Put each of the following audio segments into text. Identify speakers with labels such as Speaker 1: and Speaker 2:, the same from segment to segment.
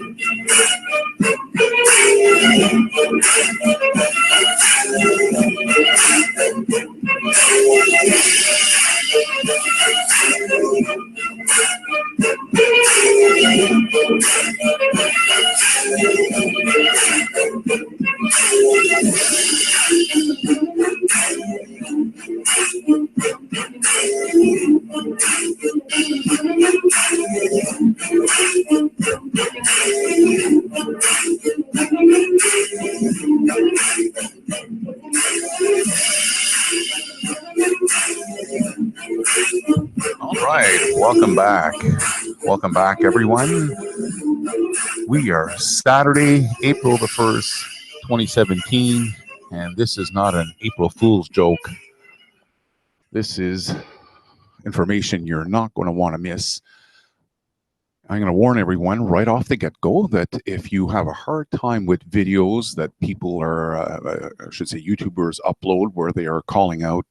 Speaker 1: All right, welcome back. Welcome back, everyone. We are Saturday, April the 1st, 2017, and this is not an April Fool's joke. This is information you're not going to want to miss. I'm going to warn everyone right off the get-go that if you have a hard time with videos that people are, I should say YouTubers upload where they are calling out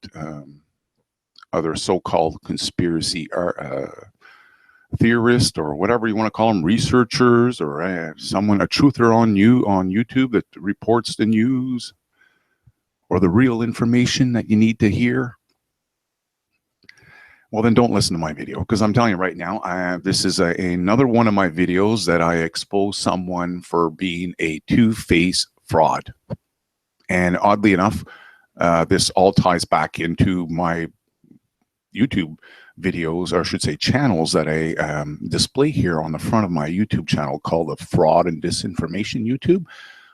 Speaker 1: other so-called conspiracy theorists or whatever you want to call them, researchers or a truther on YouTube that reports the news or the real information that you need to hear, well, then don't listen to my video, because I'm telling you right now, this is another one of my videos that I expose someone for being a two-faced fraud. And oddly enough, this all ties back into my YouTube videos, or I should say channels, that I display here on the front of my YouTube channel called the Fraud and Disinformation YouTube.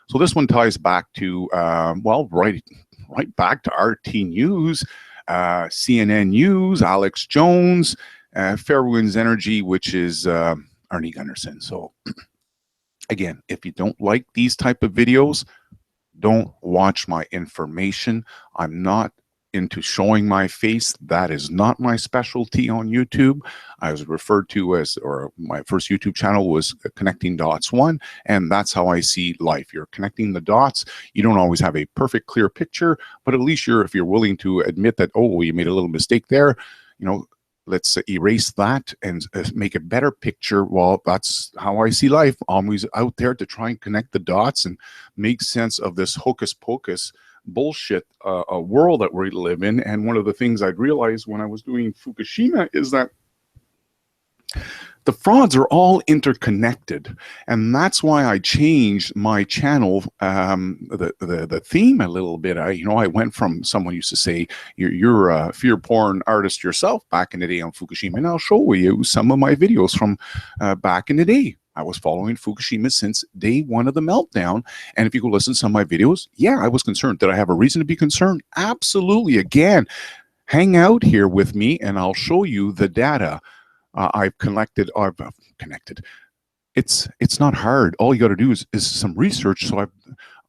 Speaker 1: So this one ties back to, well, right back to RT News, CNN News, Alex Jones, Fairwinds Energy, which is Arnie Gunderson. So again, if you don't like these type of videos, don't watch my information. I'm not into showing my face. That is not my specialty on YouTube. I was referred to as, or my first YouTube channel was Connecting Dots 1, and that's how I see life. You're connecting the dots. You don't always have a perfect, clear picture, but at least if you're willing to admit that, oh, you made a little mistake there, you know, let's erase that and make a better picture. Well, that's how I see life. Always out there to try and connect the dots and make sense of this hocus pocus bullshit a world that we live in. And one of the things I'd realized when I was doing Fukushima is that the frauds are all interconnected, and that's why I changed my channel, the theme a little bit. I went from someone used to say you're a fear porn artist yourself back in the day on Fukushima, and I'll show you some of my videos from back in the day. I was following Fukushima since day one of the meltdown. And if you go listen to some of my videos, yeah, I was concerned. Did I have a reason to be concerned? Absolutely. Again, hang out here with me and I'll show you the data I've connected. It's not hard. All you got to do is some research. So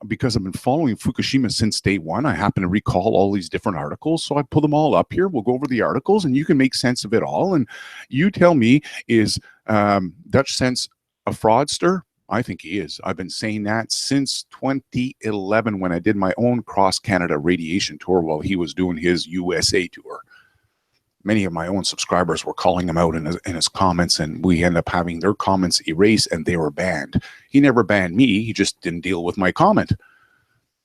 Speaker 1: because I've been following Fukushima since day one, I happen to recall all these different articles. So I pull them all up here. We'll go over the articles and you can make sense of it all. And you tell me, is Dutchsinse a fraudster? I think he is. I've been saying that since 2011 when I did my own cross-Canada radiation tour while he was doing his USA tour. Many of my own subscribers were calling him out in his comments, and we ended up having their comments erased and they were banned. He never banned me. He just didn't deal with my comment.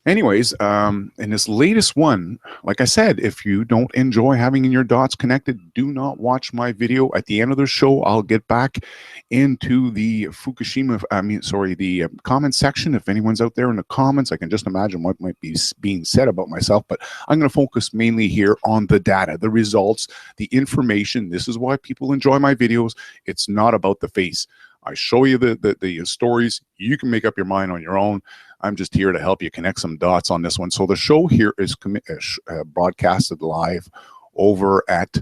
Speaker 1: Anyways, in this latest one, like I said, if you don't enjoy having your dots connected, do not watch my video. At the end of the show, I'll get back into the the comment section. If anyone's out there in the comments, I can just imagine what might be being said about myself, but I'm going to focus mainly here on the data, the results, the information. This is why people enjoy my videos. It's not about the face. I show you the stories. You can make up your mind on your own. I'm just here to help you connect some dots on this one. So the show here is broadcasted live over at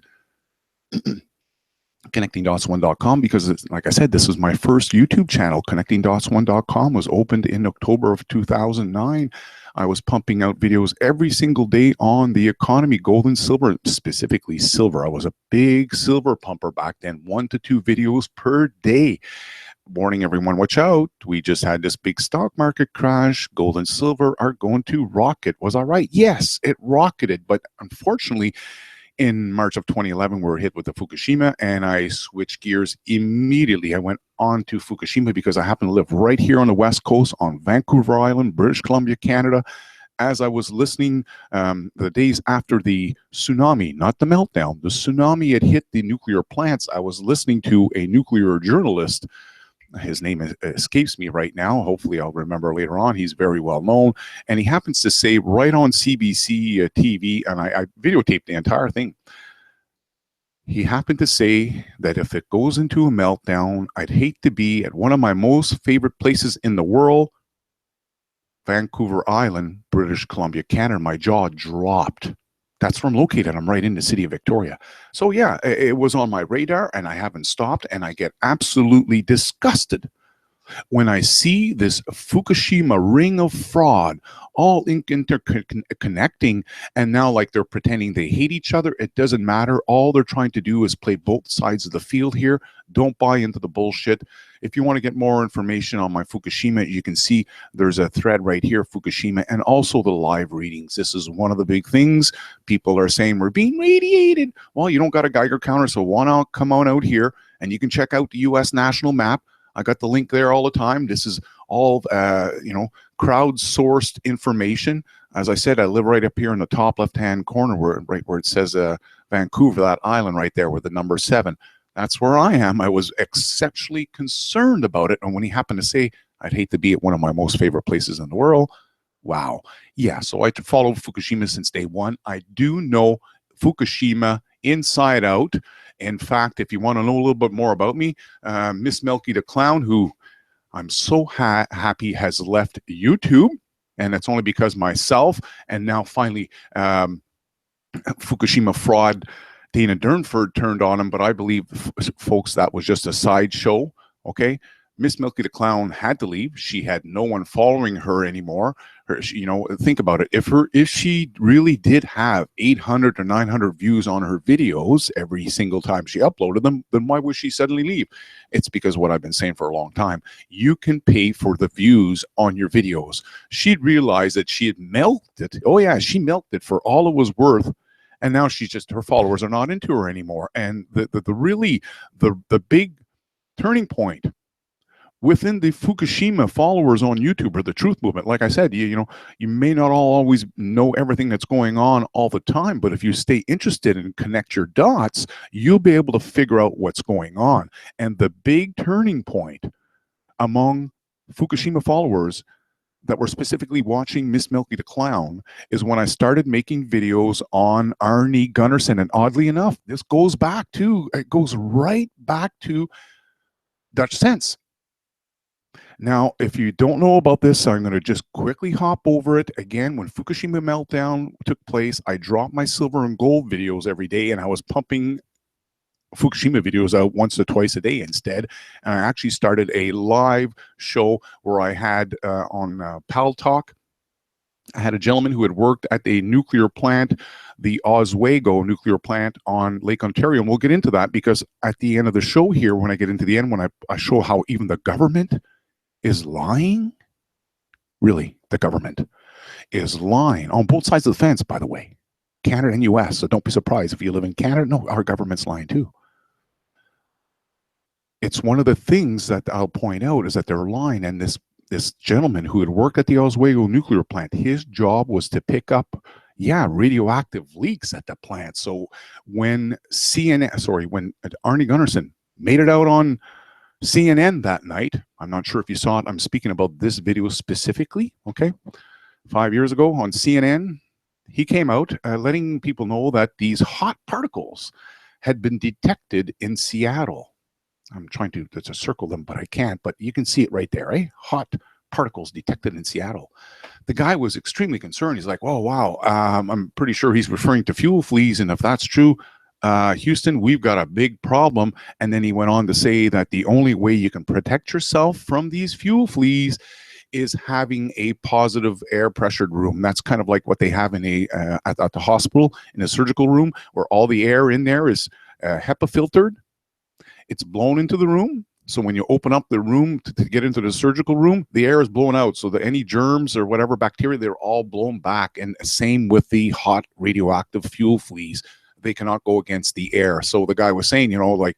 Speaker 1: connectingdots1.com because, like I said, this was my first YouTube channel. Connectingdots1.com was opened in October of 2009. I was pumping out videos every single day on the economy, gold and silver, specifically silver. I was a big silver pumper back then, 1 to 2 videos per day. Warning everyone, watch out. We just had this big stock market crash. Gold and silver are going to rocket. Was I right? Yes, it rocketed. But unfortunately, In March of 2011, we were hit with the Fukushima, and I switched gears immediately. I went on to Fukushima because I happen to live right here on the West Coast on Vancouver Island, British Columbia, Canada. As I was listening the days after the tsunami, not the meltdown, the tsunami had hit the nuclear plants, I was listening to a nuclear journalist. His name escapes me right now. Hopefully I'll remember later on. He's very well known. And he happens to say right on CBC TV, and I videotaped the entire thing. He happened to say that if it goes into a meltdown, I'd hate to be at one of my most favorite places in the world, Vancouver Island, British Columbia, Canada. My jaw dropped. That's where I'm located. I'm right in the city of Victoria. So yeah, it was on my radar, and I haven't stopped, and I get absolutely disgusted when I see this Fukushima ring of fraud, all interconnecting, and now like they're pretending they hate each other. It doesn't matter. All they're trying to do is play both sides of the field here. Don't buy into the bullshit. If you want to get more information on my Fukushima, you can see there's a thread right here, Fukushima, and also the live readings. This is one of the big things. People are saying we're being radiated. Well, you don't got a Geiger counter, so why not come on out here and you can check out the U.S. national map. I got the link there all the time. This is all, crowdsourced information. As I said, I live right up here in the top left-hand corner, right where it says Vancouver, that island right there with the number 7. That's where I am. I was exceptionally concerned about it. And when he happened to say, I'd hate to be at one of my most favorite places in the world. Wow. Yeah, so I followed Fukushima since day one. I do know Fukushima inside out. In fact, if you want to know a little bit more about me, Miss Milky the Clown, who I'm so happy has left YouTube, and it's only because myself and now finally Fukushima fraud Dana Durnford turned on him, but I believe, folks, that was just a sideshow, okay? Miss Milky the Clown had to leave. She had no one following her anymore. Think about it. If she really did have 800 or 900 views on her videos every single time she uploaded them, then why would she suddenly leave? It's because what I've been saying for a long time. You can pay for the views on your videos. She'd realized that she had milked it. Oh yeah, she milked it for all it was worth. And now her followers are not into her anymore. And the big turning point within the Fukushima followers on YouTube or the truth movement, like I said, you may not always know everything that's going on all the time, but if you stay interested and connect your dots, you'll be able to figure out what's going on. And the big turning point among Fukushima followers that were specifically watching Miss Milky the Clown is when I started making videos on Arnie Gunnarsson. And oddly enough, it goes right back to Dutchsinse. Now, if you don't know about this, I'm going to just quickly hop over it. Again, when Fukushima meltdown took place, I dropped my silver and gold videos every day, and I was pumping Fukushima videos out once or twice a day instead. And I actually started a live show where I had on Pal Talk. I had a gentleman who had worked at a nuclear plant, the Oswego nuclear plant on Lake Ontario. And we'll get into that because at the end of the show here, when I get into the end, when I show how even the government is lying. Really, the government is lying on both sides of the fence, by the way, Canada and US. So don't be surprised if you live in Canada. No, our government's lying too. It's one of the things that I'll point out is that they're lying. And this gentleman who had worked at the Oswego nuclear plant, his job was to pick up, radioactive leaks at the plant. So when when Arnie Gunnarsson made it out on CNN that night, I'm not sure if you saw it. I'm speaking about this video specifically, okay? 5 years ago on CNN, he came out letting people know that these hot particles had been detected in Seattle. I'm trying to circle them, but I can't. But you can see it right there, eh? Hot particles detected in Seattle. The guy was extremely concerned. He's like, oh, wow. I'm pretty sure he's referring to fuel fleas. And if that's true, Houston, we've got a big problem. And then he went on to say that the only way you can protect yourself from these fuel fleas is having a positive air pressured room. That's kind of like what they have in at the hospital, in a surgical room, where all the air in there is HEPA filtered. It's blown into the room. So when you open up the room to get into the surgical room, the air is blown out. So that any germs or whatever bacteria, they're all blown back. And same with the hot radioactive fuel fleas. they cannot go against the air. So the guy was saying, you know, like,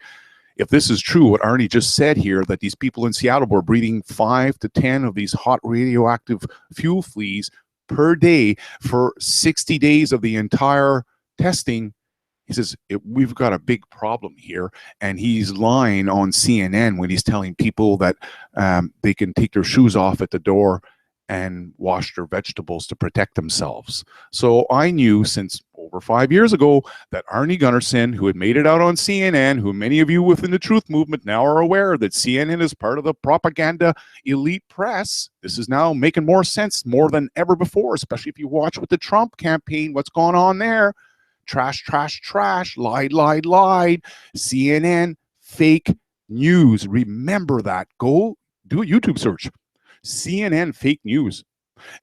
Speaker 1: if this is true, what Arnie just said here, that these people in Seattle were breathing 5 to 10 of these hot radioactive fuel fleas per day for 60 days of the entire testing, he says, we've got a big problem here. And he's lying on CNN when he's telling people that they can take their shoes off at the door and wash their vegetables to protect themselves. So I knew since over 5 years ago that Arnie Gunnarsson, who had made it out on CNN, who many of you within the truth movement now are aware that CNN is part of the propaganda elite press. This is now making more sense more than ever before, especially if you watch with the Trump campaign, what's going on there. Trash, trash, trash, lied, lied, lied. CNN, fake news. Remember that. Go do a YouTube search. CNN fake news.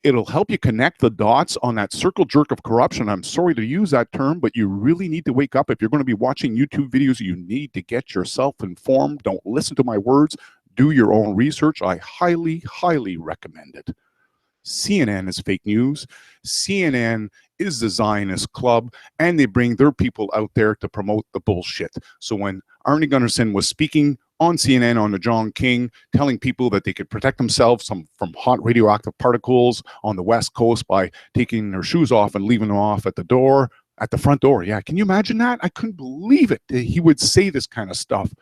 Speaker 1: It'll help you connect the dots on that circle jerk of corruption. I'm sorry to use that term, but you really need to wake up. If you're going to be watching YouTube videos, you need to get yourself informed. Don't listen to my words. Do your own research. I highly, highly recommend it. CNN is fake news. CNN is the Zionist club, and they bring their people out there to promote the bullshit. So when Arnie Gunnarsson was speaking on CNN on the John King, telling people that they could protect themselves from hot radioactive particles on the West Coast by taking their shoes off and leaving them off at the door, at the front door. Yeah, can you imagine that? I couldn't believe it. He would say this kind of stuff.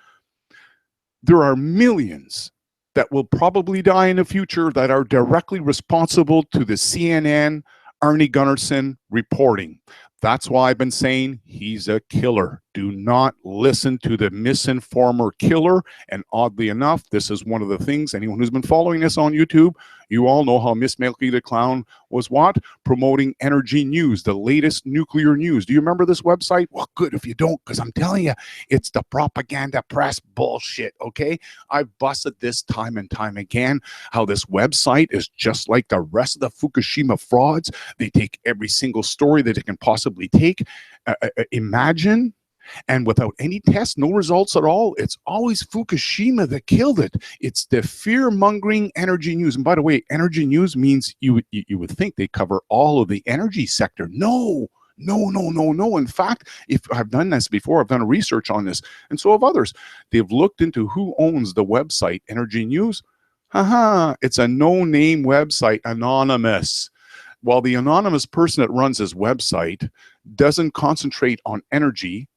Speaker 1: There are millions that will probably die in the future that are directly responsible to the CNN Arnie Gunnarsson reporting. That's why I've been saying he's a killer. Do not listen to the misinformer killer. And oddly enough, this is one of the things, anyone who's been following this on YouTube, you all know how Miss Milky the Clown was what? Promoting energy news, the latest nuclear news. Do you remember this website? Well, good if you don't, because I'm telling you, it's the propaganda press bullshit, okay? I've busted this time and time again, how this website is just like the rest of the Fukushima frauds. They take every single story that it can possibly take. Imagine. And without any tests, no results at all, it's always Fukushima that killed it. It's the fear-mongering energy news. And by the way, energy news means you would think they cover all of the energy sector. No. In fact, if I've done this before, I've done research on this, and so have others. They've looked into who owns the website Energy News. It's a no-name website, anonymous. While the anonymous person that runs his website doesn't concentrate on energy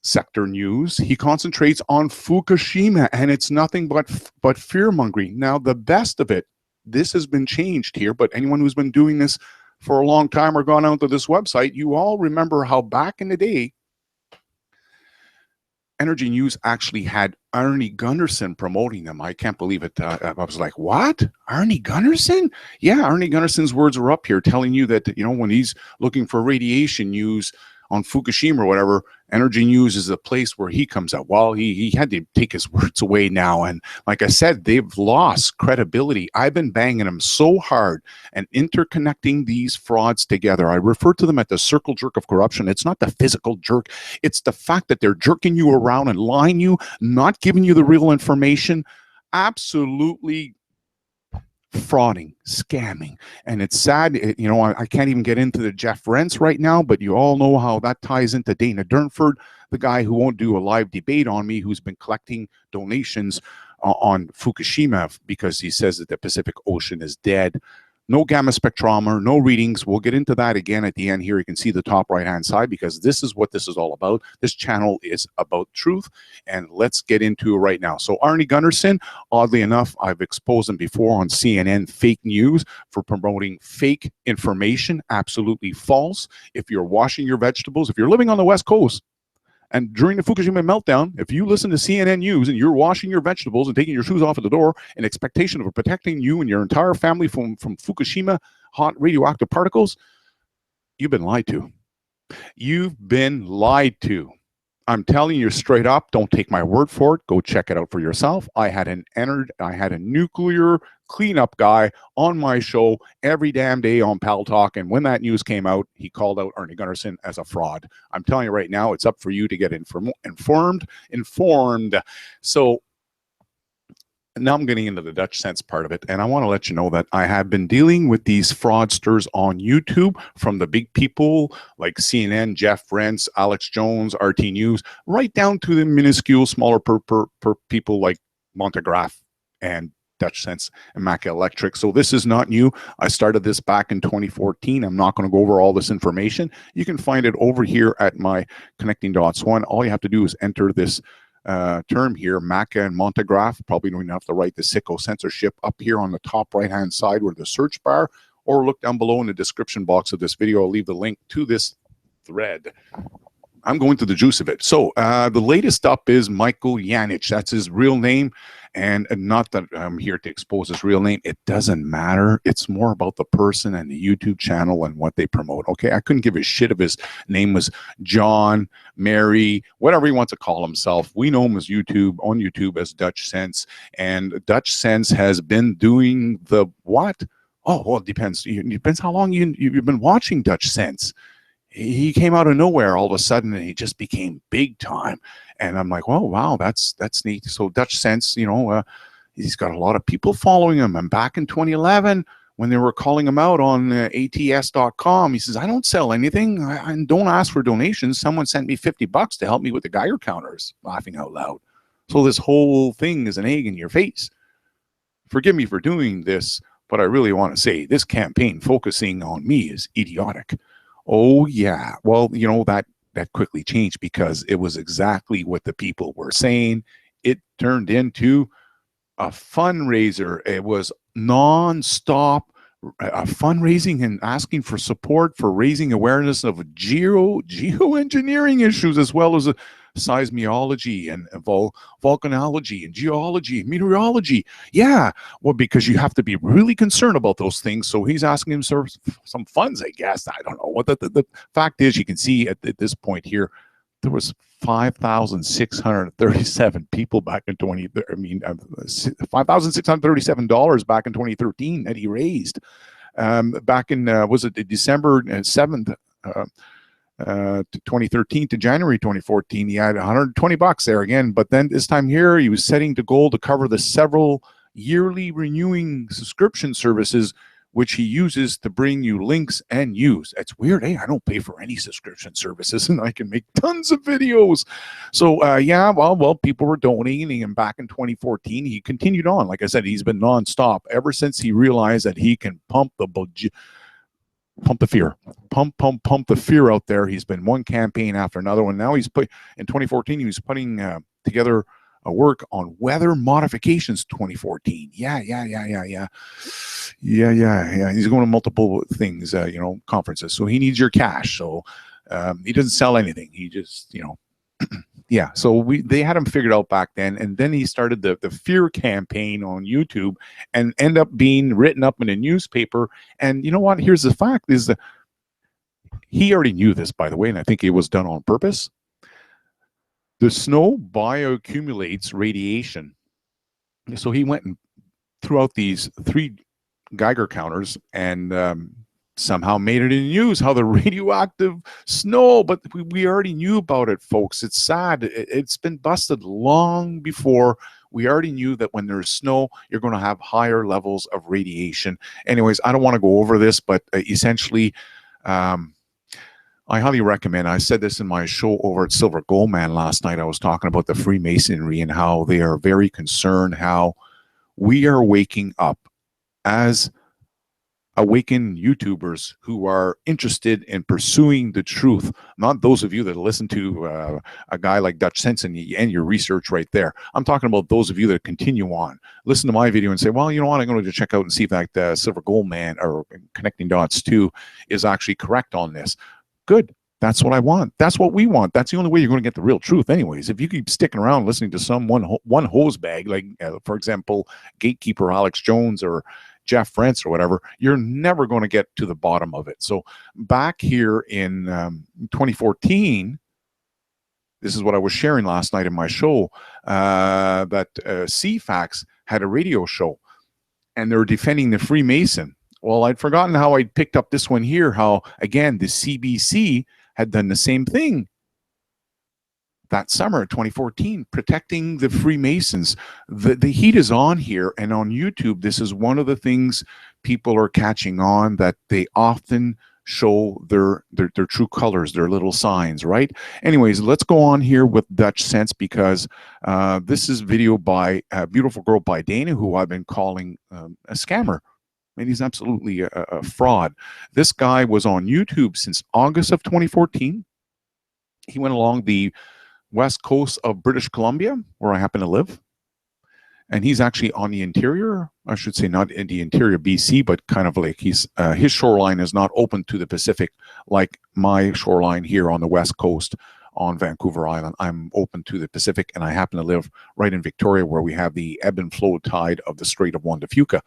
Speaker 1: sector news, he concentrates on Fukushima, and it's nothing but fear-mongering. Now, the best of it, this has been changed here, but anyone who's been doing this for a long time or gone out to this website, you all remember how back in the day, Energy News actually had Arnie Gunnarsson promoting them. I can't believe it. I was like, what? Arnie Gunnarsson? Yeah, Arnie Gunnarsson's words are up here telling you that, you know, when he's looking for radiation news on Fukushima or whatever, Energy News is the place where he comes out. Well, he had to take his words away now. And like I said, they've lost credibility. I've been banging them so hard and interconnecting these frauds together. I refer to them at the circle jerk of corruption. It's not the physical jerk. It's the fact that they're jerking you around and lying you, not giving you the real information. Absolutely frauding, scamming. And it's sad, you know, I can't even get into the Jeff Rense right now, but you all know how that ties into Dana Durnford, the guy who won't do a live debate on me, who's been collecting donations on Fukushima because he says that the Pacific Ocean is dead. No gamma spectrometer, no readings. We'll get into that again at the end here. You can see the top right-hand side because this is what this is all about. This channel is about truth, and let's get into it right now. So Arnie Gunnarsson, oddly enough, I've exposed him before on CNN fake news for promoting fake information, absolutely false. If you're washing your vegetables, if you're living on the West Coast, and during the Fukushima meltdown, if you listen to CNN News and you're washing your vegetables and taking your shoes off at the door in expectation of protecting you and your entire family from Fukushima hot radioactive particles, you've been lied to. You've been lied to. I'm telling you straight up, don't take my word for it. Go check it out for yourself. I had a nuclear cleanup guy on my show every damn day on Pal Talk, and when that news came out, he called out Arnie Gunnarsson as a fraud. I'm telling you right now, it's up for you to get informed. So now I'm getting into the Dutchsinse part of it, and I want to let you know that I have been dealing with these fraudsters on YouTube, from the big people like CNN, Jeff, Rense, Alex Jones, RT News, right down to the minuscule, smaller per people like Montagraph and Dutchsinse and Maka Electric. So this is not new. I started this back in 2014. I'm not going to go over all this information. You can find it over here at my Connecting Dots one. All you have to do is enter this term here, maka and montagraph. Probably don't even have to write the sicko censorship up here on the top right hand side where the search bar, or look down below in the description box of this video. I'll leave the link to this thread. I'm going to the juice of it. So the latest up is Michael Yanich. That's his real name. And not that I'm here to expose his real name. It doesn't matter. It's more about the person and the YouTube channel and what they promote. Okay, I couldn't give a shit if his name was John, Mary, whatever he wants to call himself. We know him as on YouTube as Dutchsinse. And Dutchsinse has been doing the what? Oh, well, it depends. It depends how long you've been watching Dutchsinse. He came out of nowhere all of a sudden, and he just became big time. And I'm like, well, wow, that's neat. So Dutchsinse, you know, he's got a lot of people following him. And back in 2011, when they were calling him out on ats.com, he says, I don't sell anything. I don't ask for donations. Someone sent me $50 to help me with the Geiger counters, laughing out loud. So this whole thing is an egg in your face. Forgive me for doing this, but I really want to say this campaign focusing on me is idiotic. Oh, yeah. Well, you know, that quickly changed because it was exactly what the people were saying. It turned into a fundraiser. It was non-stop fundraising and asking for support for raising awareness of geoengineering issues, as well as seismology and volcanology and geology, meteorology. Yeah, well, because you have to be really concerned about those things. So he's asking him for some funds, I guess. I don't know. What the fact is, you can see at this point here, there was 5,637 people back in $5,637 back in 2013 that he raised. Back in was it December 7th? 2013 to January 2014, he had $120 there again. But then this time here, he was setting the goal to cover the several yearly renewing subscription services, which he uses to bring you links and news. That's weird. Hey, I don't pay for any subscription services, and I can make tons of videos. So yeah, well, people were donating, and back in 2014, he continued on. Like I said, he's been nonstop ever since he realized that he can pump the fear, pump the fear out there. He's been one campaign after another one. Now he's in 2014, he was putting together a work on weather modifications 2014. Yeah. He's going to multiple things, you know, conferences. So he needs your cash. So he doesn't sell anything. He just, you know, yeah. So they had him figured out back then. And then he started the fear campaign on YouTube and end up being written up in a newspaper. And you know what? Here's the fact is that he already knew this, by the way, and I think it was done on purpose. The snow bioaccumulates radiation. So he went and threw out these 3 Geiger counters and somehow made it in the news how the radioactive snow, but we already knew about it, folks. It's sad. It's been busted long before. We already knew that when there's snow, you're going to have higher levels of radiation. Anyways, I don't want to go over this, but essentially, I highly recommend, I said this in my show over at Silver Gold Man last night. I was talking about the Freemasonry and how they are very concerned how we are waking up as awakened YouTubers who are interested in pursuing the truth. Not those of you that listen to a guy like Dutchsinse and your research right there. I'm talking about those of you that continue on. Listen to my video and say, well, you know what, I'm going to check out and see if that Silver Gold Man or Connecting Dots 2 is actually correct on this. Good. That's what I want. That's what we want. That's the only way you're going to get the real truth anyways. If you keep sticking around listening to some one hose bag, like, for example, Gatekeeper Alex Jones or Jeff Rense or whatever, you're never going to get to the bottom of it. So back here in 2014, this is what I was sharing last night in my show, that CFAX had a radio show, and they were defending the Freemason. Well, I'd forgotten how I picked up this one here, how, again, the CBC had done the same thing. that summer, 2014, protecting the Freemasons. The heat is on here, and on YouTube, this is one of the things people are catching on, that they often show their true colors, their little signs, right? Anyways, let's go on here with Dutchsinse, because this is video by Beautiful Girl by Dana, who I've been calling a scammer. And he's absolutely a fraud. This guy was on YouTube since August of 2014. He went along the west coast of British Columbia, where I happen to live. And he's actually on the interior, I should say not in the interior BC, but kind of like his shoreline is not open to the Pacific like my shoreline here on the west coast on Vancouver Island. I'm open to the Pacific, and I happen to live right in Victoria, where we have the ebb and flow tide of the Strait of Juan de Fuca,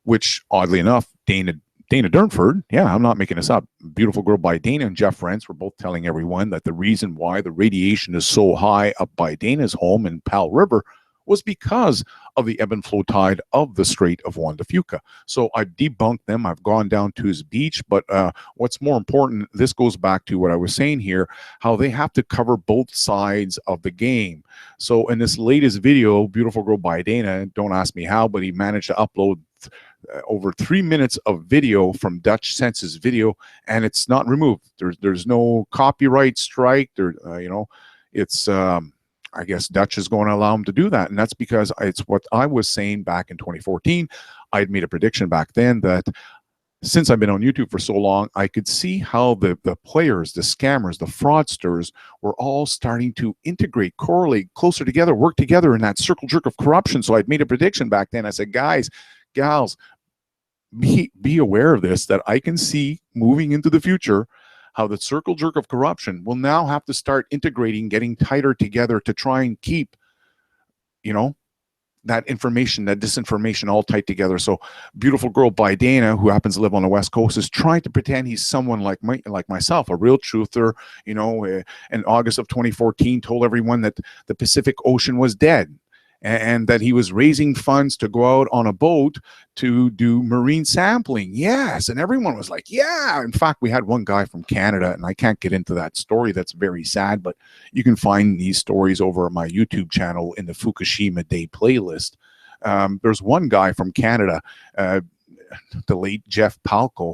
Speaker 1: which, oddly enough, Dana Durnford, yeah, I'm not making this up, Beautiful Girl by Dana and Jeff Rense were both telling everyone that the reason why the radiation is so high up by Dana's home in Powell River was because of the ebb and flow tide of the Strait of Juan de Fuca. So I've debunked them. I've gone down to his beach. But what's more important, this goes back to what I was saying here, how they have to cover both sides of the game. So in this latest video, Beautiful Girl by Dana, don't ask me how, but he managed to upload over 3 minutes of video from Dutchsinse's video, and it's not removed. There's no copyright strike. It's I guess Dutch is going to allow him to do that, and that's because it's what I was saying back in 2014. I'd made a prediction back then that since I've been on YouTube for so long, I could see how the players, the scammers, the fraudsters were all starting to integrate, correlate closer together, work together in that circle jerk of corruption. So I'd made a prediction back then. I said, guys, gals, be aware of this, that I can see moving into the future how the circle jerk of corruption will now have to start integrating, getting tighter together to try and keep, that information, that disinformation all tight together. So Beautiful Girl by Dana, who happens to live on the West Coast, is trying to pretend he's someone like myself, a real truther, in August of 2014 told everyone that the Pacific Ocean was dead, and that he was raising funds to go out on a boat to do marine sampling. Yes, and everyone was like, yeah. In fact, we had one guy from Canada, and I can't get into that story. That's very sad, but you can find these stories over at my YouTube channel in the Fukushima Day playlist. There's one guy from Canada, the late Jeff Palco.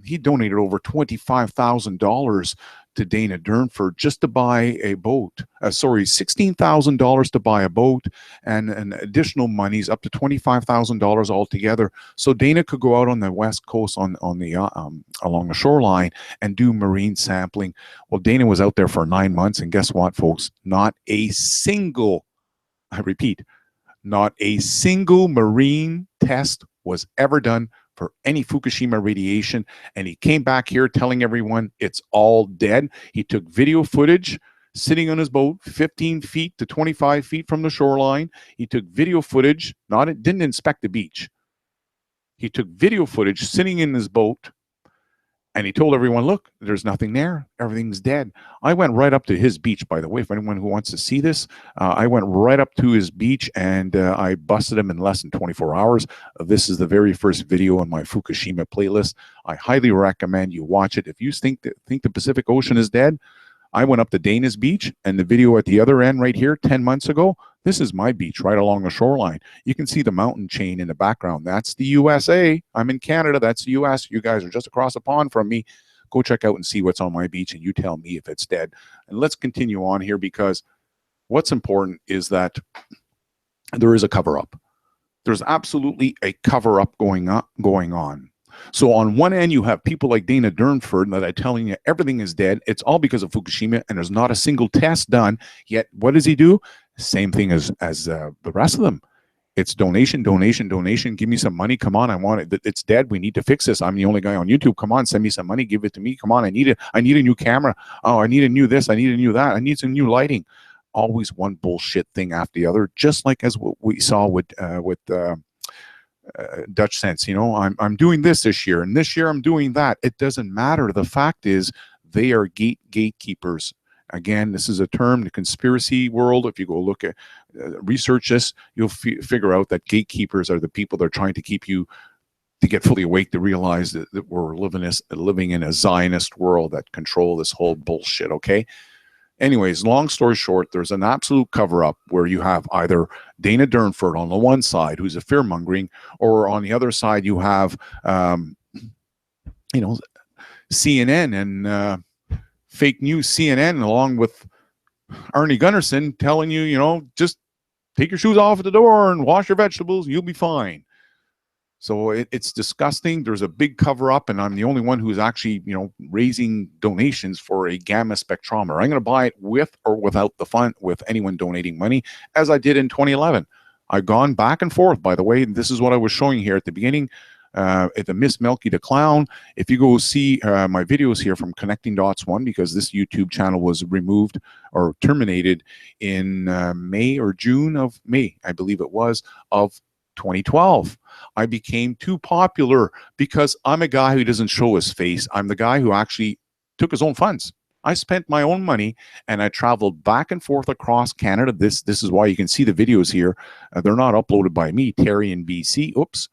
Speaker 1: He donated over $25,000 to Dana Durnford just to buy a boat. $16,000 to buy a boat, and additional monies up to $25,000 altogether. So Dana could go out on the west coast on the along the shoreline and do marine sampling. Well, Dana was out there for 9 months, and guess what, folks? Not a single, I repeat, not a single marine test was ever done for any Fukushima radiation, and he came back here telling everyone it's all dead. He took video footage sitting on his boat 15 feet to 25 feet from the shoreline. He took video footage, didn't inspect the beach. He took video footage sitting in his boat, and he told everyone, look, there's nothing there. Everything's dead. I went right up to his beach, by the way, for anyone who wants to see this. I went right up to his beach, and I busted him in less than 24 hours. This is the very first video on my Fukushima playlist. I highly recommend you watch it. If you think the Pacific Ocean is dead, I went up to Dana's beach, and the video at the other end right here 10 months ago, this is my beach right along the shoreline. You can see the mountain chain in the background. That's the USA. I'm in Canada. That's the US. You guys are just across the pond from me. Go check out and see what's on my beach, and you tell me if it's dead. And let's continue on here, because what's important is that there is a cover-up. There's absolutely a cover-up going on. So on one end, you have people like Dana Durnford that are telling you everything is dead. It's all because of Fukushima, and there's not a single test done. Yet, what does he do? Same thing as the rest of them. It's donation, donation, donation. Give me some money. Come on, I want it. It's dead. We need to fix this. I'm the only guy on YouTube. Come on, send me some money. Give it to me. Come on, I need it. I need a new camera. Oh, I need a new this. I need a new that. I need some new lighting. Always one bullshit thing after the other, just like as what we saw with Dutchsinse. I'm doing this year, and this year I'm doing that. It doesn't matter. The fact is, they are gatekeepers. Again, this is a term in the conspiracy world. If you go look at research this, you'll figure out that gatekeepers are the people that are trying to keep you to get fully awake, to realize that we're living in a Zionist world that control this whole bullshit. Okay, Anyways, long story short, there's an absolute cover-up where you have either Dana Durnford on the one side, who's a fear-mongering, or on the other side you have, you know, CNN and fake news CNN, along with Arnie Gunnarsson telling you, you know, just take your shoes off at the door and wash your vegetables and you'll be fine. So it's disgusting. There's a big cover up, and I'm the only one who's actually, you know, raising donations for a gamma spectrometer. I'm going to buy it with or without the fund, with anyone donating money, as I did in 2011. I've gone back and forth, by the way. This is what I was showing here at the beginning, at the Miss Milky the Clown. If you go see my videos here from Connecting Dots 1, because this YouTube channel was removed or terminated in May or June of May, I believe it was, of 2012. I became too popular because I'm a guy who doesn't show his face. I'm the guy who actually took his own funds. I spent my own money and I traveled back and forth across Canada. This is why you can see the videos here. They're not uploaded by me, Terry in BC. Oops.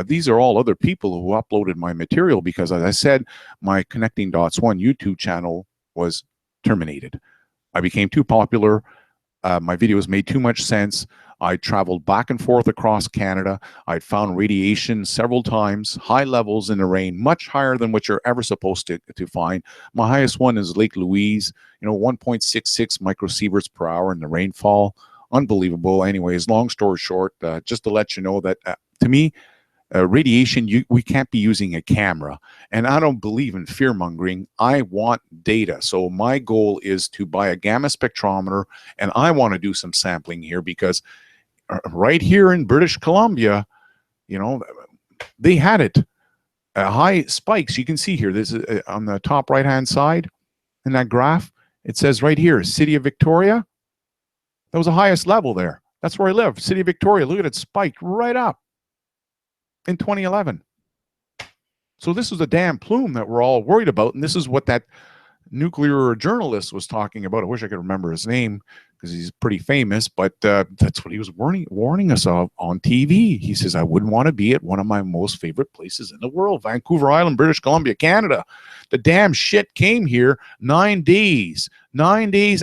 Speaker 1: These are all other people who uploaded my material because, as I said, my Connecting Dots 1 YouTube channel was terminated. I became too popular. My videos made too much sense. I traveled back and forth across Canada. I'd found radiation several times, high levels in the rain, much higher than what you're ever supposed to find. My highest one is Lake Louise, you know, 1.66 microsieverts per hour in the rainfall. Unbelievable. Anyways, long story short, just to let you know that to me, radiation, we can't be using a camera. And I don't believe in fear-mongering. I want data. So my goal is to buy a gamma spectrometer, and I want to do some sampling here because right here in British Columbia, you know, they had it. High spikes. You can see here, this is on the top right-hand side in that graph. It says right here, City of Victoria. That was the highest level there. That's where I live, City of Victoria. Look at it, spiked right up in 2011. So this was a damn plume that we're all worried about, and this is what that nuclear journalist was talking about. I wish I could remember his name because he's pretty famous, but that's what he was warning us of on TV. He says, I wouldn't want to be at one of my most favorite places in the world, Vancouver Island, British Columbia, Canada. The damn shit came here 9 days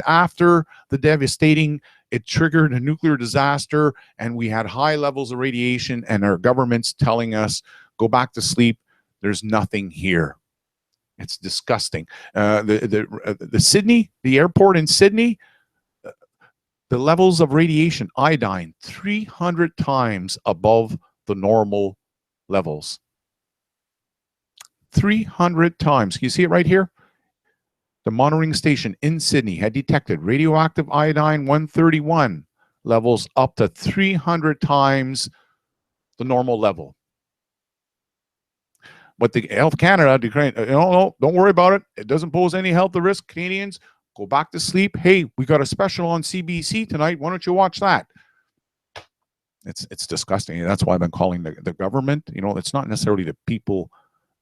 Speaker 1: after the devastating, it triggered a nuclear disaster, and we had high levels of radiation, and our government's telling us, go back to sleep. There's nothing here. It's disgusting. The Sydney, the airport in Sydney, the levels of radiation, iodine, 300 times above the normal levels. 300 times. Can you see it right here? The monitoring station in Sydney had detected radioactive iodine 131 levels up to 300 times the normal level. But the Health Canada declared, no, don't worry about it. It doesn't pose any health risk. Canadians, go back to sleep. Hey, we got a special on CBC tonight. Why don't you watch that? It's disgusting. That's why I've been calling the government. You know, it's not necessarily the people,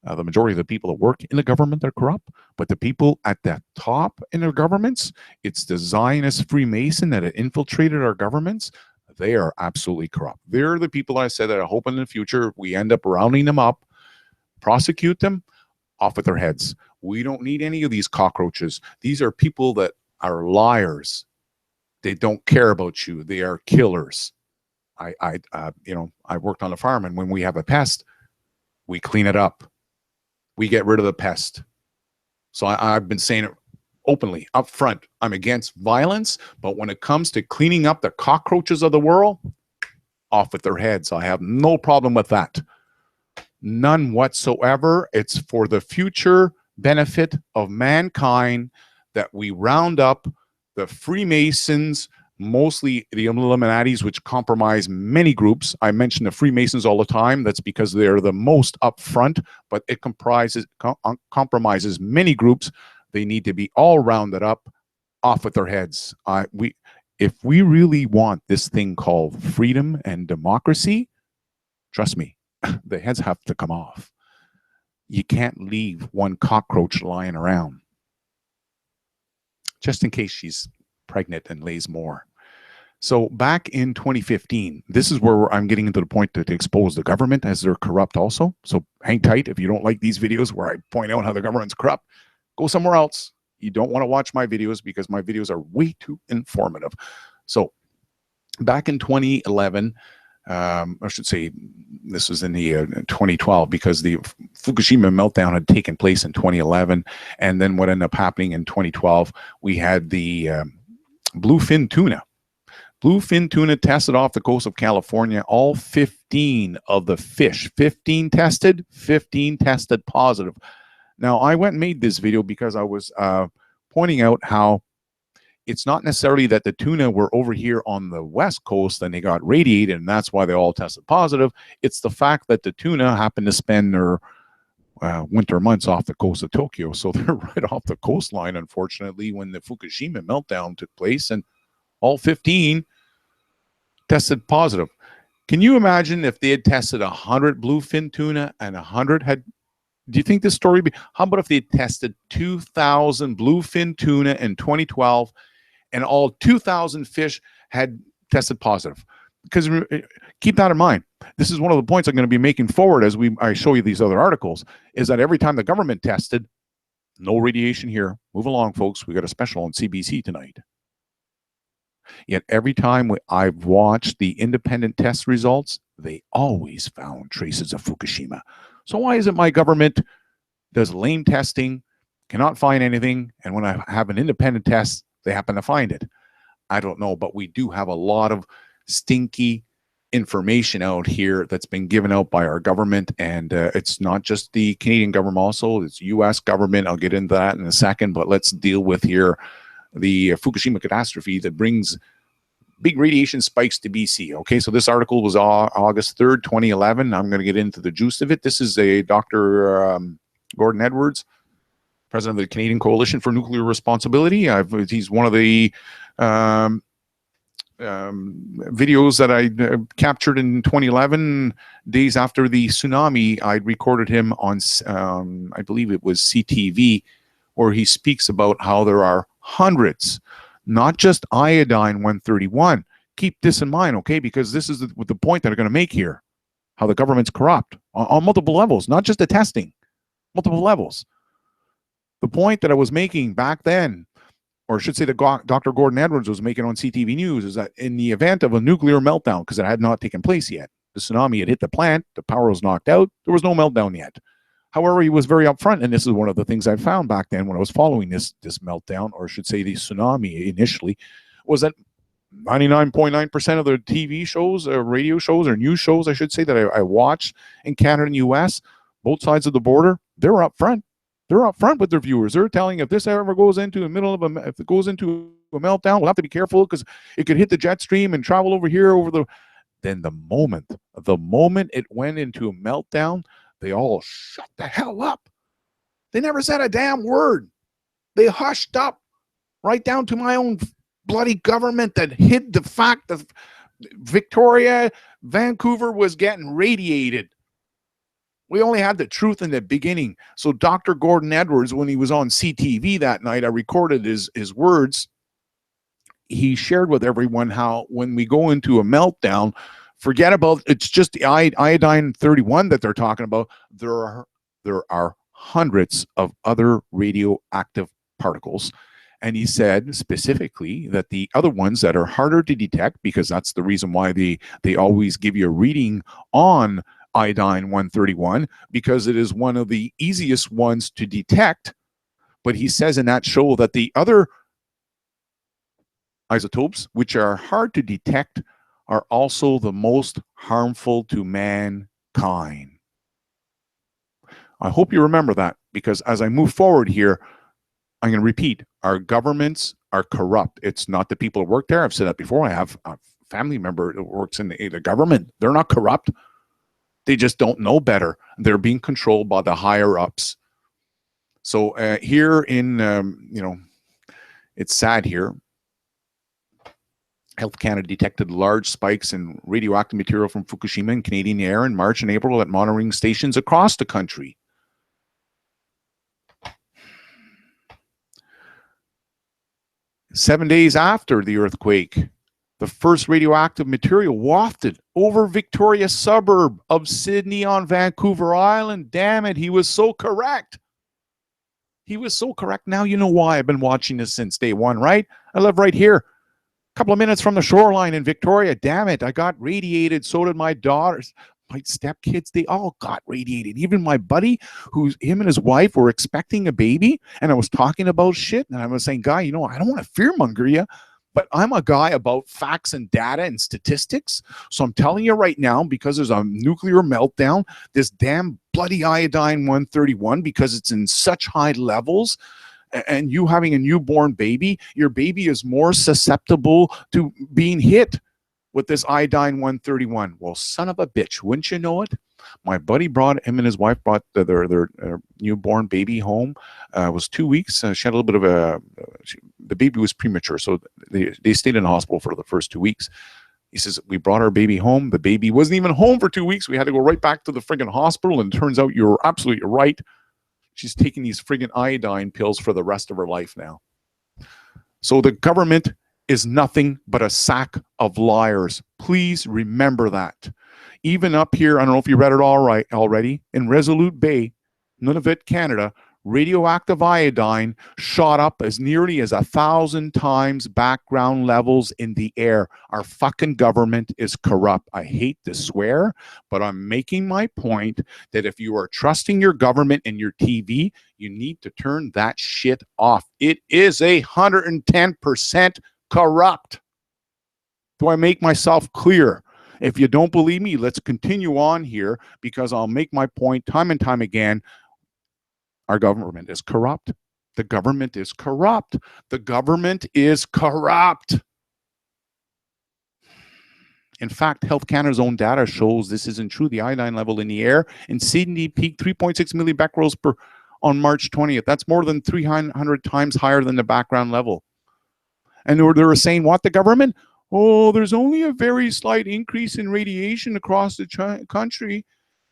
Speaker 1: the majority of the people that work in the government that are corrupt, but the people at the top in their governments. It's the Zionist Freemason that have infiltrated our governments. They are absolutely corrupt. They're the people I said that I hope in the future we end up rounding them up, prosecute them, off with their heads. We don't need any of these cockroaches. These are people that are liars. They don't care about you. They are killers. You know, I worked on a farm, and when we have a pest, we clean it up. We get rid of the pest. So I've been saying it openly, up front. I'm against violence, but when it comes to cleaning up the cockroaches of the world, off with their heads. I have no problem with that. None whatsoever. It's for the future benefit of mankind that we round up the Freemasons, mostly the Illuminatis, which compromise many groups. I mention the Freemasons all the time. That's because they're the most upfront, but it compromises many groups. They need to be all rounded up, off with their heads. If we really want this thing called freedom and democracy, trust me, the heads have to come off. You can't leave one cockroach lying around just in case she's pregnant and lays more. So back in 2015, this is where I'm getting into the point to expose the government as they're corrupt also. So hang tight. If you don't like these videos where I point out how the government's corrupt, go somewhere else. You don't want to watch my videos because my videos are way too informative. So back in 2011, I should say this was in the 2012, because the Fukushima meltdown had taken place in 2011. And then what ended up happening in 2012, we had the bluefin tuna. Bluefin tuna tested off the coast of California. All 15 of the fish, 15 tested positive. Now, I went and made this video because I was pointing out how it's not necessarily that the tuna were over here on the West Coast and they got radiated and that's why they all tested positive. It's the fact that the tuna happened to spend their winter months off the coast of Tokyo. So they're right off the coastline, unfortunately, when the Fukushima meltdown took place, and all 15 tested positive. Can you imagine if they had tested 100 bluefin tuna and 100 had, do you think this story would be, how about if they had tested 2,000 bluefin tuna in 2012 and all 2,000 fish had tested positive? Because keep that in mind. This is one of the points I'm going to be making forward as I show you these other articles, is that every time the government tested, no radiation here. Move along, folks. We got a special on CBC tonight. Yet every time I've watched the independent test results, they always found traces of Fukushima. So why is it my government does lame testing, cannot find anything, and when I have an independent test, they happen to find it? I don't know, but we do have a lot of stinky information out here that's been given out by our government, and it's not just the Canadian government, also it's U.S. government. I'll get into that in a second, but let's deal with here the Fukushima catastrophe that brings big radiation spikes to BC. Okay, so this article was August 3rd, 2011. I'm going to get into the juice of it. This is a Dr. Gordon Edwards, president of the Canadian Coalition for Nuclear Responsibility. He's one of the videos that I captured in 2011, days after the tsunami. I recorded him on, I believe it was CTV, where he speaks about how there are hundreds, not just iodine 131. Keep this in mind, okay? Because this is the point that I'm going to make here, how the government's corrupt on multiple levels, not just the testing, multiple levels. The point that I was making back then, or I should say that Dr. Gordon Edwards was making on CTV News, is that in the event of a nuclear meltdown, because it had not taken place yet, the tsunami had hit the plant, the power was knocked out, there was no meltdown yet. However, he was very upfront, and this is one of the things I found back then when I was following this meltdown, or I should say the tsunami initially, was that 99.9% of the TV shows, radio shows, or news shows, I should say, that I watched in Canada and U.S., both sides of the border, they were upfront. They're upfront with their viewers. They're telling, if this ever goes into the middle of if it goes into a meltdown, we'll have to be careful because it could hit the jet stream and travel over here over the. Then the moment it went into a meltdown, they all shut the hell up. They never said a damn word. They hushed up, right down to my own bloody government that hid the fact that Victoria, Vancouver was getting radiated. We only had the truth in the beginning. So Dr. Gordon Edwards, when he was on CTV that night, I recorded his words. He shared with everyone how when we go into a meltdown, forget about it's just the iodine 31 that they're talking about. There are hundreds of other radioactive particles. And he said specifically that the other ones that are harder to detect, because that's the reason why they always give you a reading on iodine 131, because it is one of the easiest ones to detect. But he says in that show that the other isotopes, which are hard to detect, are also the most harmful to mankind. I hope you remember that, because as I move forward here, I'm going to repeat, our governments are corrupt. It's not the people who work there. I've said that before. I have a family member that works in the government. They're not corrupt. They just don't know better. They're being controlled by the higher ups. So here in, it's sad here. Health Canada detected large spikes in radioactive material from Fukushima in Canadian air in March and April at monitoring stations across the country. Seven days after the earthquake, the first radioactive material wafted over Victoria suburb of Sydney on Vancouver Island. Damn it, he was so correct. He was so correct. Now you know why I've been watching this since day one, right? I live right here, a couple of minutes from the shoreline in Victoria. Damn it, I got radiated. So did my daughters, my stepkids. They all got radiated. Even my buddy, him and his wife were expecting a baby, and I was talking about shit, and I was saying, guy, I don't want to fearmonger you, but I'm a guy about facts and data and statistics. So I'm telling you right now, because there's a nuclear meltdown, this damn bloody iodine 131, because it's in such high levels, and you having a newborn baby, your baby is more susceptible to being hit with this iodine 131. Well, son of a bitch, wouldn't you know it? My buddy him and his wife brought their newborn baby home. It was 2 weeks. She had a little bit of the baby was premature, so they stayed in the hospital for the first 2 weeks. He says, we brought our baby home. The baby wasn't even home for 2 weeks. We had to go right back to the friggin' hospital, and it turns out you're absolutely right. She's taking these friggin' iodine pills for the rest of her life now. So the government is nothing but a sack of liars. Please remember that. Even up here, I don't know if you read it already, in Resolute Bay, Nunavut, Canada, radioactive iodine shot up as nearly as 1,000 times background levels in the air. Our fucking government is corrupt. I hate to swear, but I'm making my point that if you are trusting your government and your TV, you need to turn that shit off. It is 110% corrupt. Do I make myself clear? If you don't believe me, let's continue on here, because I'll make my point time and time again. Our government is corrupt. The government is corrupt. The government is corrupt. In fact, Health Canada's own data shows this isn't true. The iodine level in the air in Sydney peaked 3.6 millibecquerels per on March 20th. That's more than 300 times higher than the background level. And they were saying, what, the government? Oh, there's only a very slight increase in radiation across the country,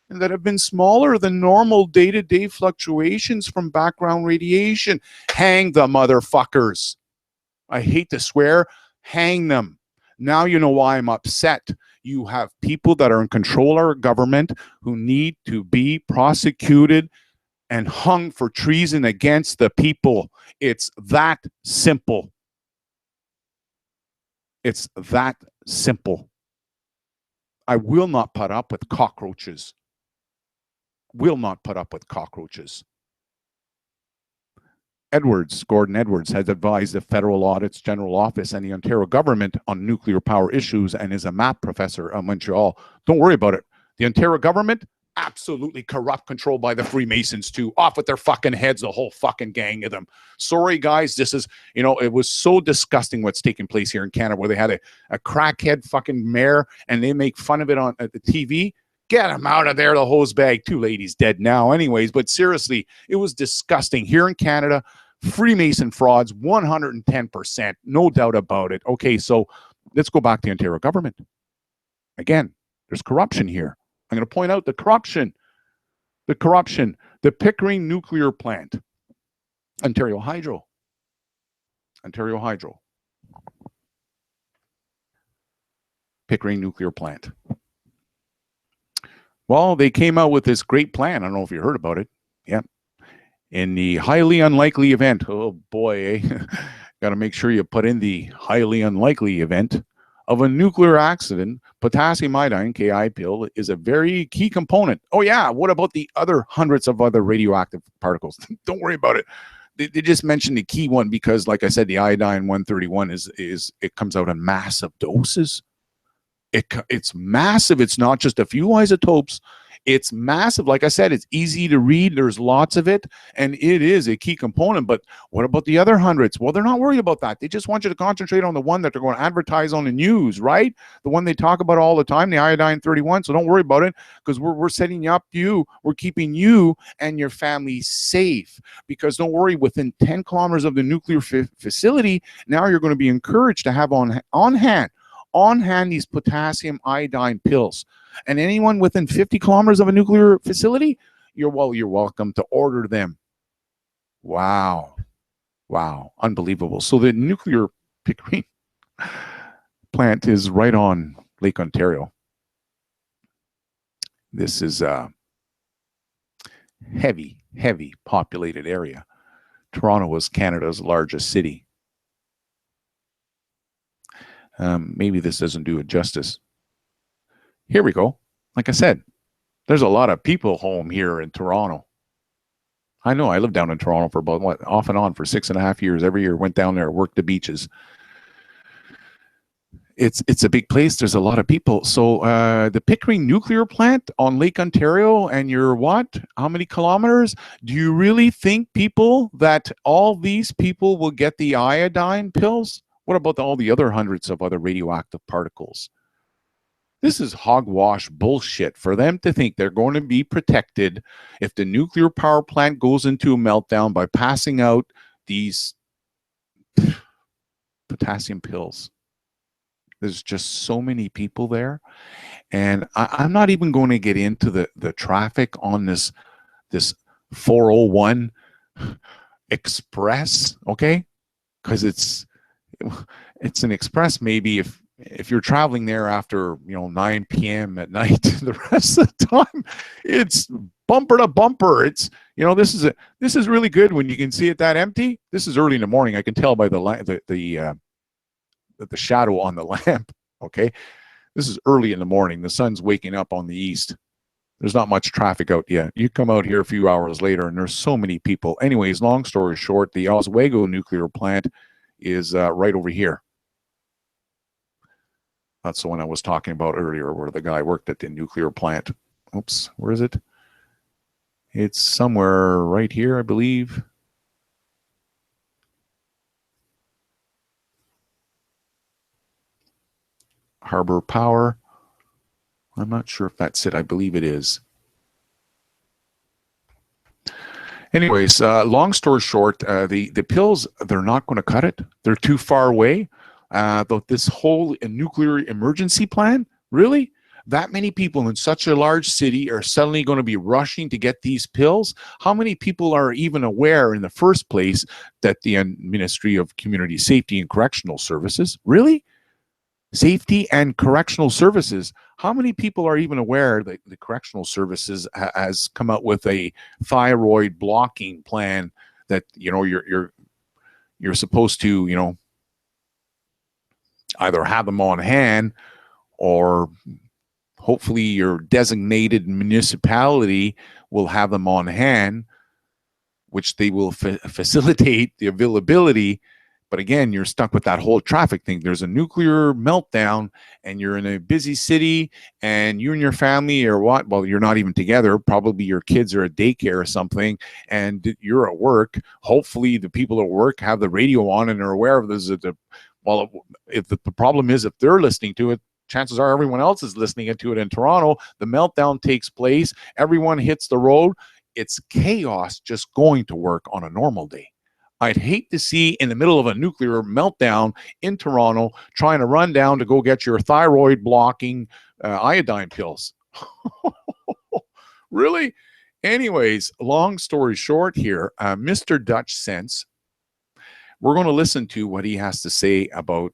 Speaker 1: and that have been smaller than normal day-to-day fluctuations from background radiation. Hang the motherfuckers. I hate to swear, hang them. Now you know why I'm upset. You have people that are in control of our government who need to be prosecuted and hung for treason against the people. It's that simple. It's that simple. I will not put up with cockroaches. Will not put up with cockroaches. Gordon Edwards, has advised the Federal Audit's General Office and the Ontario government on nuclear power issues, and is a math professor at Montreal. Don't worry about it. The Ontario government, absolutely corrupt, controlled by the Freemasons too. Off with their fucking heads, the whole fucking gang of them. Sorry, guys, this is, it was so disgusting what's taking place here in Canada, where they had a crackhead fucking mayor, and they make fun of it on the TV. Get him out of there, the hose bag. Two ladies dead now anyways, but seriously, it was disgusting. Here in Canada, Freemason frauds, 110%, no doubt about it. Okay, so let's go back to the Ontario government. Again, there's corruption here. I'm going to point out the corruption. The Pickering nuclear plant, Ontario Hydro. Pickering nuclear plant. Well, they came out with this great plan. I don't know if you heard about it. Yeah. In the highly unlikely event, oh boy, got to make sure you put in the highly unlikely event of a nuclear accident, potassium iodine, Ki pill, is a very key component. Oh yeah, what about the other hundreds of other radioactive particles? Don't worry about it. They just mentioned the key one because, like I said, the iodine 131 it comes out in massive doses. It's massive. It's not just a few isotopes. It's massive. Like I said, it's easy to read. There's lots of it, and it is a key component. But what about the other hundreds? Well, they're not worried about that. They just want you to concentrate on the one that they're going to advertise on the news, right? The one they talk about all the time, the iodine 31. So don't worry about it, because we're setting you up. We're keeping you and your family safe. Because don't worry, within 10 kilometers of the nuclear facility, now you're going to be encouraged to have on hand these potassium iodine pills. And anyone within 50 kilometers of a nuclear facility, you're welcome to order them. Wow. Unbelievable. So the nuclear Pickering plant is right on Lake Ontario. This is a heavy populated area. Toronto was Canada's largest city. Maybe this doesn't do it justice. Here we go. Like I said, there's a lot of people home here in Toronto. I know. I lived down in Toronto for about, off and on for 6.5 years. Every year, went down there, worked the beaches. It's a big place. There's a lot of people. So the Pickering nuclear plant on Lake Ontario, and you're what? How many kilometers? Do you really think that all these people will get the iodine pills? What about all the other hundreds of other radioactive particles? This is hogwash bullshit for them to think they're going to be protected if the nuclear power plant goes into a meltdown by passing out these potassium pills. There's just so many people there. And I'm not even going to get into the traffic on this 401 express, okay? Because it's an express. Maybe if you're traveling there after 9 p.m. at night, the rest of the time it's bumper to bumper. It's this is really good when you can see it that empty. This is early in the morning. I can tell by the shadow on the lamp. Okay, this is early in the morning. The sun's waking up on the east. There's not much traffic out yet. You come out here a few hours later and there's so many people. Anyways, long story short, the Oswego nuclear plant is right over here. That's the one I was talking about earlier, where the guy worked at the nuclear plant. Oops, where is it? It's somewhere right here, I believe. Harbor Power. I'm not sure if that's it. I believe it is. Anyways, long story short, the pills, they're not going to cut it. They're too far away. This whole nuclear emergency plan, really? That many people in such a large city are suddenly going to be rushing to get these pills? How many people are even aware in the first place that the Ministry of Community Safety and Correctional Services, really? Safety and Correctional Services. How many people are even aware that the Correctional Services has come out with a thyroid blocking plan that you're supposed to either have them on hand, or hopefully your designated municipality will have them on hand, which they will facilitate the availability. But again, you're stuck with that whole traffic thing. There's a nuclear meltdown and you're in a busy city and you and your family are what? Well, you're not even together. Probably your kids are at daycare or something and you're at work. Hopefully the people at work have the radio on and are aware of this. Well, if the problem is if they're listening to it, chances are everyone else is listening to it in Toronto. The meltdown takes place. Everyone hits the road. It's chaos just going to work on a normal day. I'd hate to see in the middle of a nuclear meltdown in Toronto trying to run down to go get your thyroid blocking iodine pills. Really? Anyways, long story short here, Mr. Dutchsinse, we're going to listen to what he has to say about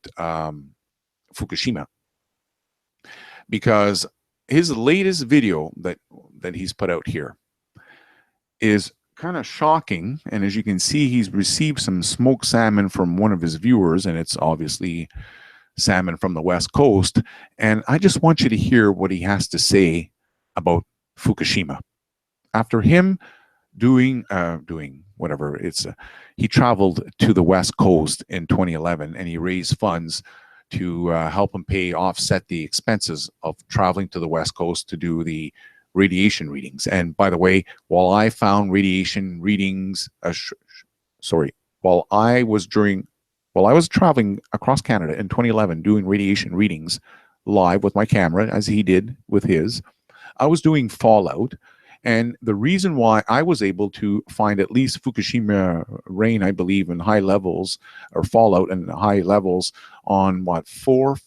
Speaker 1: Fukushima, because his latest video that he's put out here is kind of shocking. And as you can see, he's received some smoked salmon from one of his viewers, and it's obviously salmon from the West Coast. And I just want you to hear what he has to say about Fukushima. After him doing whatever, he traveled to the West Coast in 2011 and he raised funds to help him offset the expenses of traveling to the West Coast to do the radiation readings. And by the way, while I found radiation readings, while I was traveling across Canada in 2011 doing radiation readings live with my camera, as he did with his, I was doing fallout. And the reason why I was able to find at least Fukushima rain, I believe, in high levels, or fallout and high levels on four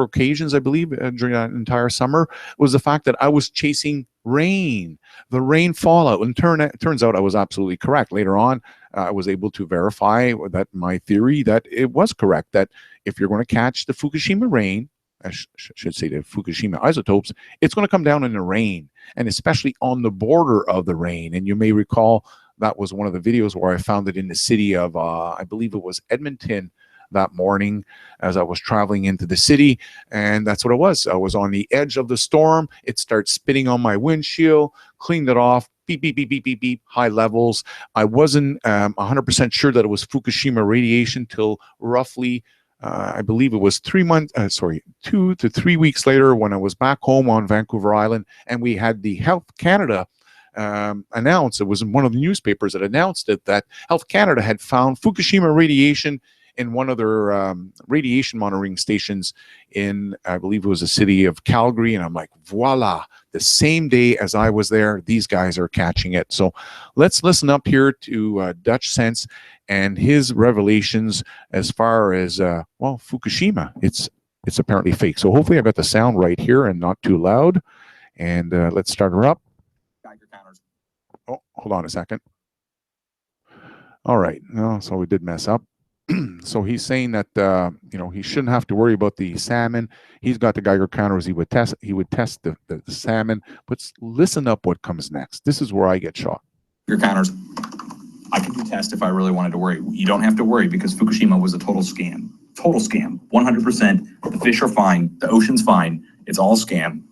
Speaker 1: occasions, I believe, during that entire summer, was the fact that I was chasing rain, the rain fallout. And turns out I was absolutely correct. Later on, I was able to verify that my theory that it was correct, that if you're going to catch the Fukushima rain, I should say the Fukushima isotopes, it's going to come down in the rain, and especially on the border of the rain. And you may recall that was one of the videos where I found it in the city of, I believe it was Edmonton, that morning as I was traveling into the city. And that's what it was. I was on the edge of the storm. It starts spitting on my windshield, cleaned it off, beep, beep, beep, beep, beep, beep, high levels. I wasn't 100% sure that it was Fukushima radiation till roughly, I believe it was 2 to 3 weeks later when I was back home on Vancouver Island, and we had the Health Canada announced, it was in one of the newspapers that announced it, that Health Canada had found Fukushima radiation in one of their radiation monitoring stations in, I believe it was the city of Calgary. And I'm like, voila, the same day as I was there, these guys are catching it. So let's listen up here to Dutchsinse and his revelations as far as, well, Fukushima. It's apparently fake. So hopefully I got the sound right here and not too loud. And let's start her up. Geiger counters. Oh, hold on a second. All right. No, so we did mess up. So he's saying that he shouldn't have to worry about the salmon. He's got the Geiger counters. He would test the salmon. But listen up what comes next. This is where I get shocked. Your counters. I could do test if I really wanted to worry. You don't have to worry because Fukushima was a total scam. Total scam. 100%. The fish are fine. The ocean's fine. It's all scam.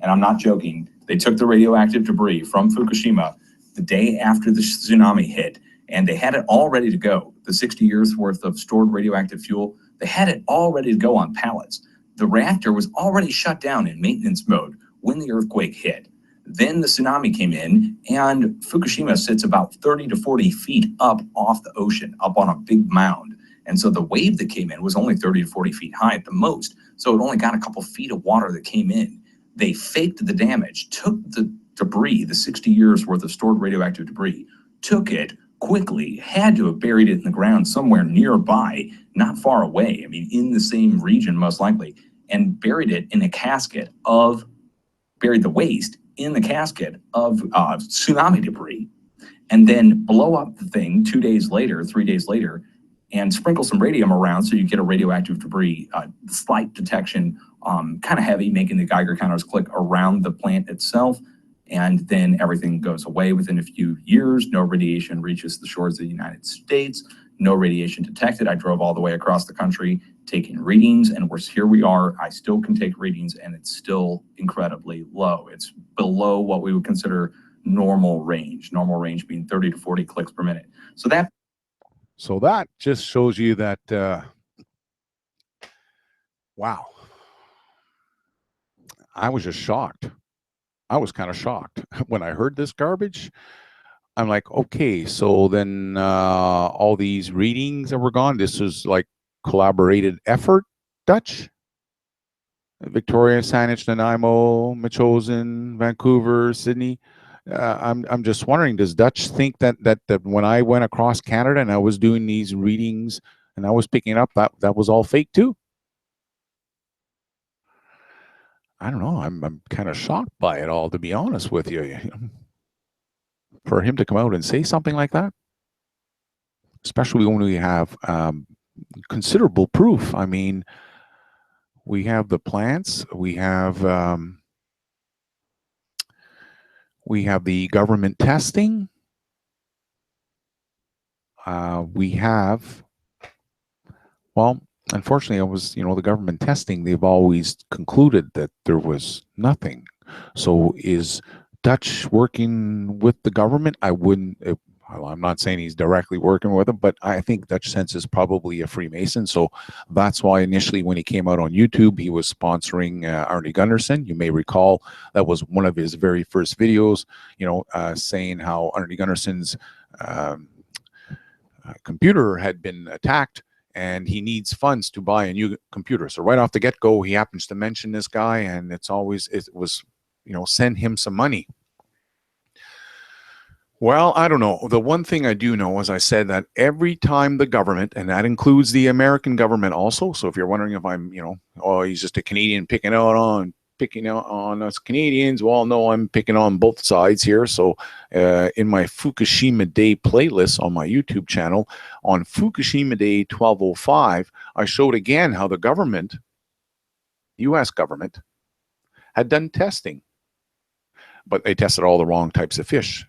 Speaker 1: And I'm not joking. They took the radioactive debris from Fukushima the day after the tsunami hit, and they had it all ready to go. The 60 years worth of stored radioactive fuel, they had it all ready to go on pallets. The reactor was already shut down in maintenance mode when the earthquake hit. Then the tsunami came in, and Fukushima sits about 30 to 40 feet up off the ocean, up on a big mound. And so the wave that came in was only 30 to 40 feet high at the most. So it only got a couple feet of water that came in. They faked the damage, took the debris, the 60 years worth of stored radioactive debris, took it, quickly, had to have buried it in the ground somewhere nearby, not far away, I mean, in the same region most likely, and buried it in a casket of, buried the waste in the casket of tsunami debris, and then blow up the thing 2 days later, 3 days later, and sprinkle some radium around so you get a radioactive debris, slight detection, kind of heavy, making the Geiger counters click around the plant itself. And then everything goes away within a few years. No radiation reaches the shores of the United States. No radiation detected. I drove all the way across the country taking readings, and here we are. I still can take readings, and it's still incredibly low. It's below what we would consider normal range. Normal range being 30 to 40 clicks per minute. So that just shows you that, wow. I was just shocked. I was kind of shocked when I heard this garbage. I'm like, okay, so then all these readings that were gone, this was like collaborated effort, Dutch? Victoria, Saanich, Nanaimo, Metchosin, Vancouver, Sydney. I'm just wondering, does Dutch think that when I went across Canada and I was doing these readings and I was picking up, that was all fake too? I don't know. I'm kind of shocked by it all, to be honest with you. For him to come out and say something like that, especially when we have considerable proof. I mean, we have the plants, we have the government testing, we have, well, unfortunately, the government testing, they've always concluded that there was nothing. So is Dutch working with the government? I'm not saying he's directly working with them, but I think Dutchsinse is probably a Freemason. So that's why initially when he came out on YouTube, he was sponsoring Arnie Gunderson. You may recall that was one of his very first videos, saying how Arnie Gunderson's computer had been attacked and he needs funds to buy a new computer. So right off the get-go, he happens to mention this guy, and it was, send him some money. Well, I don't know. The one thing I do know, as I said, that every time the government, and that includes the American government also, so if you're wondering if I'm, he's just a Canadian picking out on us Canadians, well, no, I'm picking on both sides here. So in my Fukushima Day playlist on my YouTube channel, on Fukushima Day 1205, I showed again how the government, U.S. government, had done testing, but they tested all the wrong types of fish.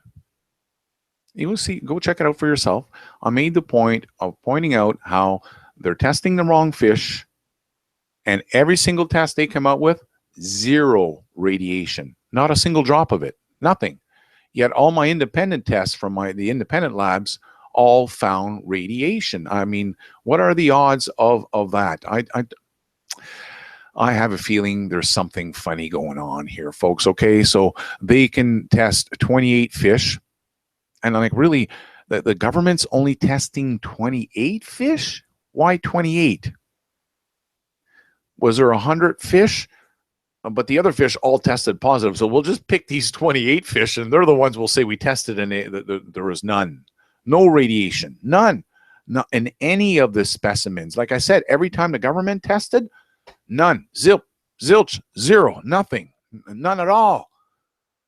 Speaker 1: You will see, go check it out for yourself. I made the point of pointing out how they're testing the wrong fish, and every single test they come out with, zero radiation, not a single drop of it, nothing. Yet all my independent tests from the independent labs all found radiation. I mean, what are the odds of that? I have a feeling there's something funny going on here, folks. Okay, so they can test 28 fish, and I'm like, really, the government's only testing 28 fish? Why 28? Was there 100 fish? But the other fish all tested positive. So we'll just pick these 28 fish, and they're the ones we'll say we tested, and there was none. No radiation. None. Not in any of the specimens. Like I said, every time the government tested, none. Zilch, zero, nothing. None at all.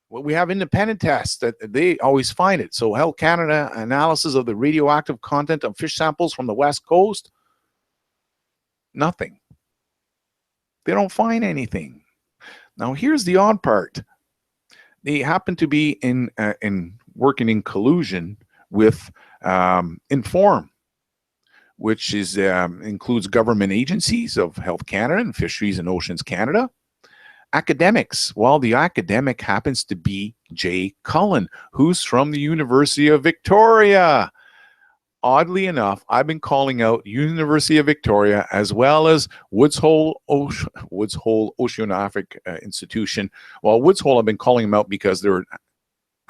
Speaker 1: Well, we have independent tests that they always find it. So Health Canada analysis of the radioactive content of fish samples from the West Coast, nothing. They don't find anything. Now, here's the odd part. They happen to be in working in collusion with Inform, which is includes government agencies of Health Canada and Fisheries and Oceans Canada, academics. Well, the academic happens to be Jay Cullen, who's from the University of Victoria. Oddly enough, I've been calling out University of Victoria as well as Woods Hole Oceanographic Institution. Well, Woods Hole, I've been calling them out because they're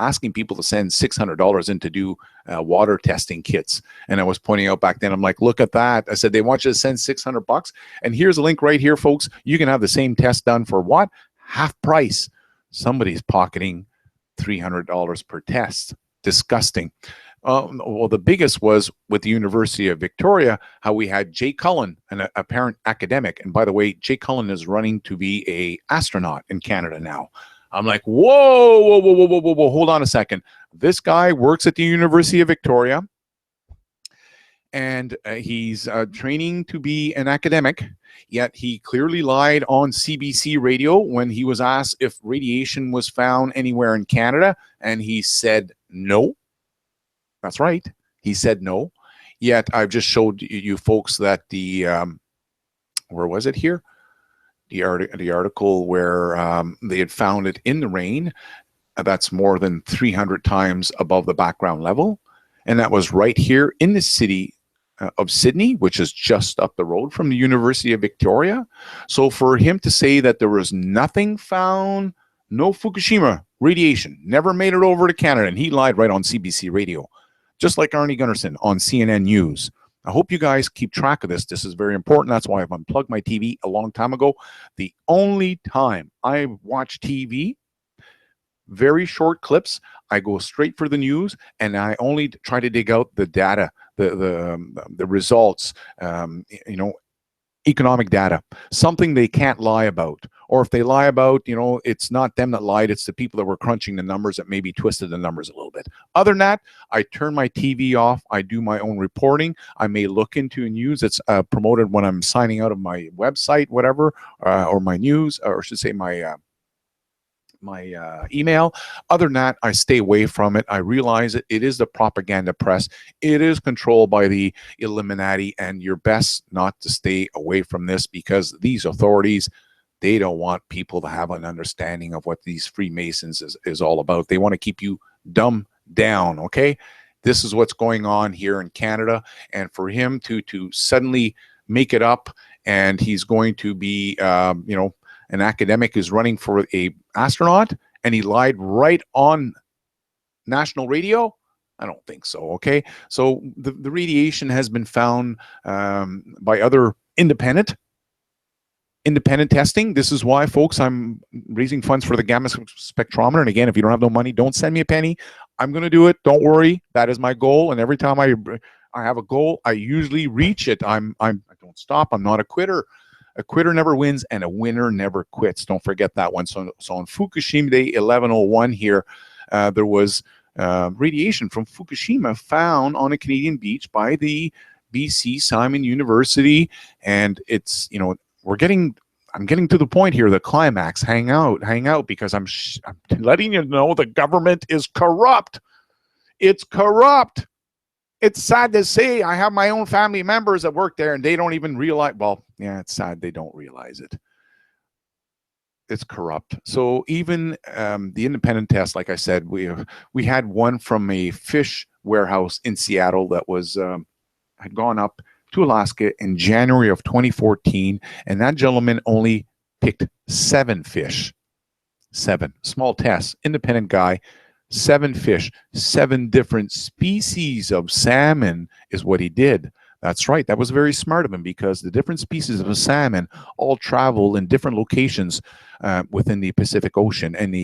Speaker 1: asking people to send $600 in to do water testing kits. And I was pointing out back then, I'm like, look at that. I said, they want you to send $600. And here's a link right here, folks. You can have the same test done for what? Half price. Somebody's pocketing $300 per test. Disgusting. Well, the biggest was with the University of Victoria, how we had Jay Cullen, an apparent academic. And by the way, Jay Cullen is running to be an astronaut in Canada now. I'm like, whoa, hold on a second. This guy works at the University of Victoria, and he's training to be an academic, yet he clearly lied on CBC radio when he was asked if radiation was found anywhere in Canada, and he said no. That's right. He said no. Yet I've just showed you folks that the, where was it here? The article where they had found it in the rain. That's more than 300 times above the background level. And that was right here in the city of Sydney, which is just up the road from the University of Victoria. So for him to say that there was nothing found, no Fukushima radiation, never made it over to Canada, and he lied right on CBC radio. Just like Arnie Gunnarsson on CNN News. I hope you guys keep track of this. This is very important. That's why I've unplugged my TV a long time ago. The only time I watch TV, very short clips, I go straight for the news, and I only try to dig out the data, the results, you know, economic data, something they can't lie about. Or if they lie about, you know, it's not them that lied, it's the people that were crunching the numbers that maybe twisted the numbers a little bit. Other than that, I turn my TV off. I do my own reporting. I may look into news that's promoted when I'm signing out of my website, whatever, or my news, or I should say my email. Other than that, I stay away from it. I realize it is the propaganda press. It is controlled by the Illuminati, and you're best not to stay away from this, because these authorities, they don't want people to have an understanding of what these Freemasons is all about. They want to keep you dumb down, okay? This is what's going on here in Canada, and for him to suddenly make it up, and he's going to be, you know, an academic is running for a astronaut, and he lied right on national radio? I don't think so, okay? So the radiation has been found by other independent testing. This is why, folks, I'm raising funds for the gamma spectrometer. And again, if you don't have no money, don't send me a penny. I'm going to do it. Don't worry. That is my goal. And every time I have a goal, I usually reach it. I don't stop. I'm not a quitter. A quitter never wins, and a winner never quits. Don't forget that one. So on Fukushima Day 1101 here, there was radiation from Fukushima found on a Canadian beach by the BC Simon University. And it's, you know, I'm getting to the point here, the climax. Hang out, because I'm letting you know the government is corrupt. It's corrupt. It's sad to say. I have my own family members that work there and they don't even realize. Well, yeah, it's sad they don't realize it. It's corrupt. So even the independent test, like I said, we had one from a fish warehouse in Seattle that was had gone up to Alaska in January of 2014, and that gentleman only picked 7 fish. 7 small tests, independent guy, 7 fish, 7 different species of salmon is what he did. That's right. That was very smart of him, because the different species of salmon all travel in different locations within the Pacific Ocean, and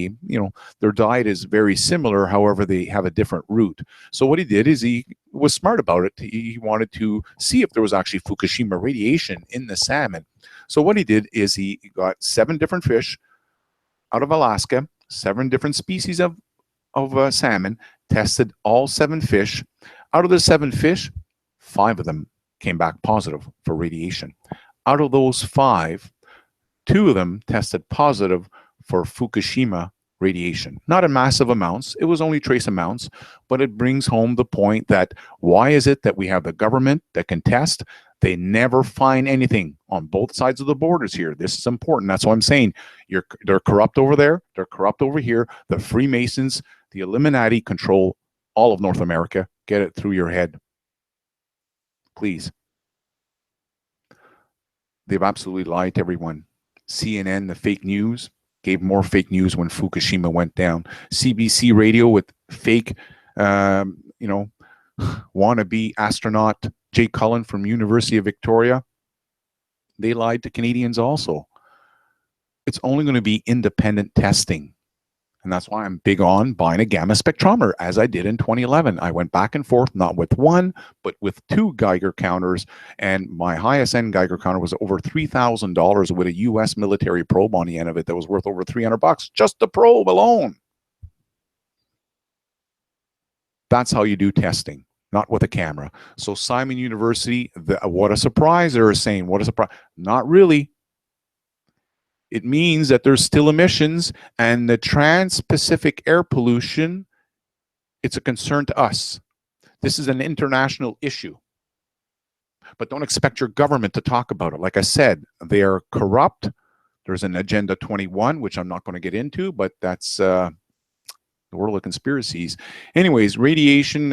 Speaker 1: their diet is very similar. However, they have a different route. So what he did is he was smart about it. He wanted to see if there was actually Fukushima radiation in the salmon. So what he did is he got 7 different fish out of Alaska, 7 different species of salmon, tested all 7 fish. Out of the 7 fish, 5 of them came back positive for radiation. Out of those 5, 2 of them tested positive for Fukushima radiation. Not in massive amounts. It was only trace amounts, but it brings home the point that why is it that we have the government that can test? They never find anything on both sides of the borders here. This is important. That's why I'm saying they're corrupt over there. They're corrupt over here. The Freemasons, the Illuminati control all of North America. Get it through your head. Please. They've absolutely lied to everyone. CNN, the fake news, gave more fake news when Fukushima went down. CBC radio with fake, wannabe astronaut Jay Cullen from University of Victoria. They lied to Canadians also. It's only going to be independent testing. And that's why I'm big on buying a gamma spectrometer, as I did in 2011. I went back and forth, not with one, but with 2 Geiger counters. And my highest end Geiger counter was over $3,000 with a US military probe on the end of it that was worth over $300, just the probe alone. That's how you do testing, not with a camera. So Simon University, what a surprise, they're saying. What a surprise. Not really. It means that there's still emissions, and the trans-Pacific air pollution, it's a concern to us. This is an international issue. But don't expect your government to talk about it. Like I said, they are corrupt. There's an Agenda 21, which I'm not going to get into, but that's the world of conspiracies. Anyways, radiation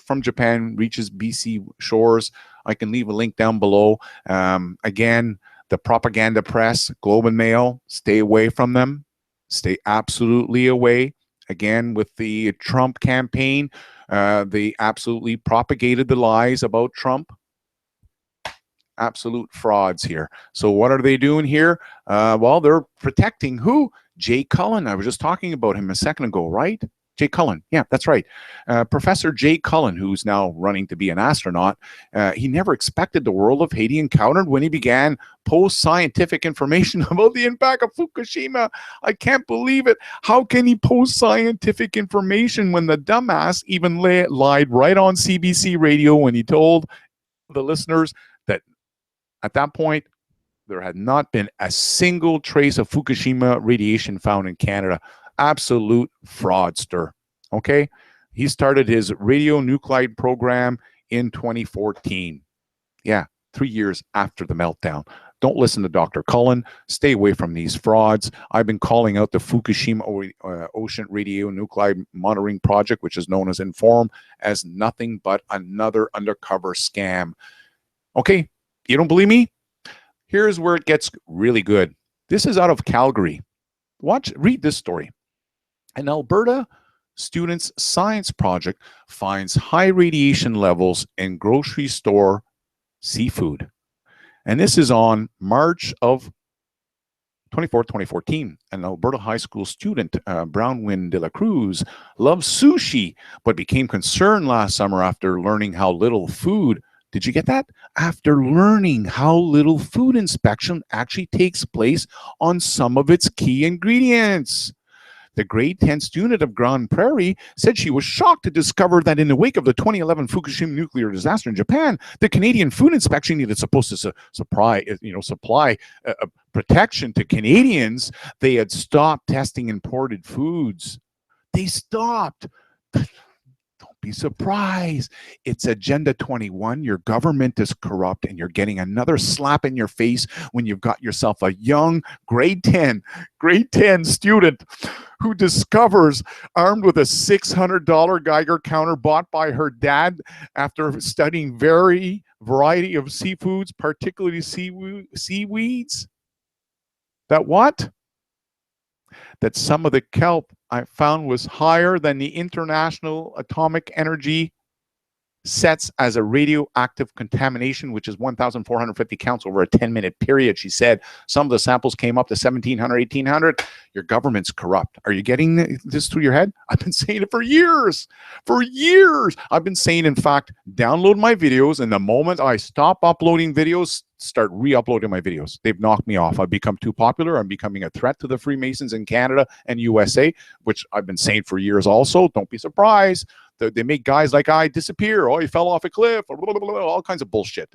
Speaker 1: from Japan reaches BC shores. I can leave a link down below. Again, the propaganda press, Globe and Mail, stay away from them. Stay absolutely away. Again, with the Trump campaign, they absolutely propagated the lies about Trump. Absolute frauds here. So what are they doing here? Well, they're protecting who? Jay Cullen. I was just talking about him a second ago, right? Jay Cullen. Yeah, that's right. Professor Jay Cullen, who's now running to be an astronaut, he never expected the world of Haiti encountered when he began post-scientific information about the impact of Fukushima. I can't believe it. How can he post scientific information when the dumbass even lied right on CBC radio when he told the listeners that at that point, there had not been a single trace of Fukushima radiation found in Canada. Absolute fraudster. Okay? He started his radionuclide program in 2014. Yeah, 3 years after the meltdown. Don't listen to Dr. Cullen. Stay away from these frauds. I've been calling out the Fukushima Ocean Radionuclide Monitoring Project, which is known as INFORM, as nothing but another undercover scam. Okay? You don't believe me? Here's where it gets really good. This is out of Calgary. Read this story. An Alberta student's science project finds high radiation levels in grocery store seafood. And this is on March of 24th, 2014. An Alberta high school student, Brownwyn de la Cruz, loves sushi, but became concerned last summer after learning how little food. Did you get that? After learning how little food inspection actually takes place on some of its key ingredients. The grade 10 student of Grand Prairie said she was shocked to discover that in the wake of the 2011 Fukushima nuclear disaster in Japan, the Canadian Food Inspection Unit supposed to supply protection to Canadians. They had stopped testing imported foods. They stopped. Don't be surprised. It's Agenda 21. Your government is corrupt, and you're getting another slap in your face when you've got yourself a young grade 10 student who discovers, armed with a $600 Geiger counter bought by her dad after studying variety of seafoods, particularly seaweeds, that what? That some of the kelp I found was higher than the International Atomic Energy sets as a radioactive contamination, which is 1,450 counts over a 10-minute period. She said some of the samples came up to 1,700, 1,800. Your government's corrupt. Are you getting this through your head? I've been saying it for years. For years. I've been saying, in fact, download my videos, and the moment I stop uploading videos, start re-uploading my videos. They've knocked me off. I've become too popular. I'm becoming a threat to the Freemasons in Canada and USA, which I've been saying for years also. Don't be surprised. They make guys like I disappear. Oh, he fell off a cliff, or blah, blah, blah, all kinds of bullshit.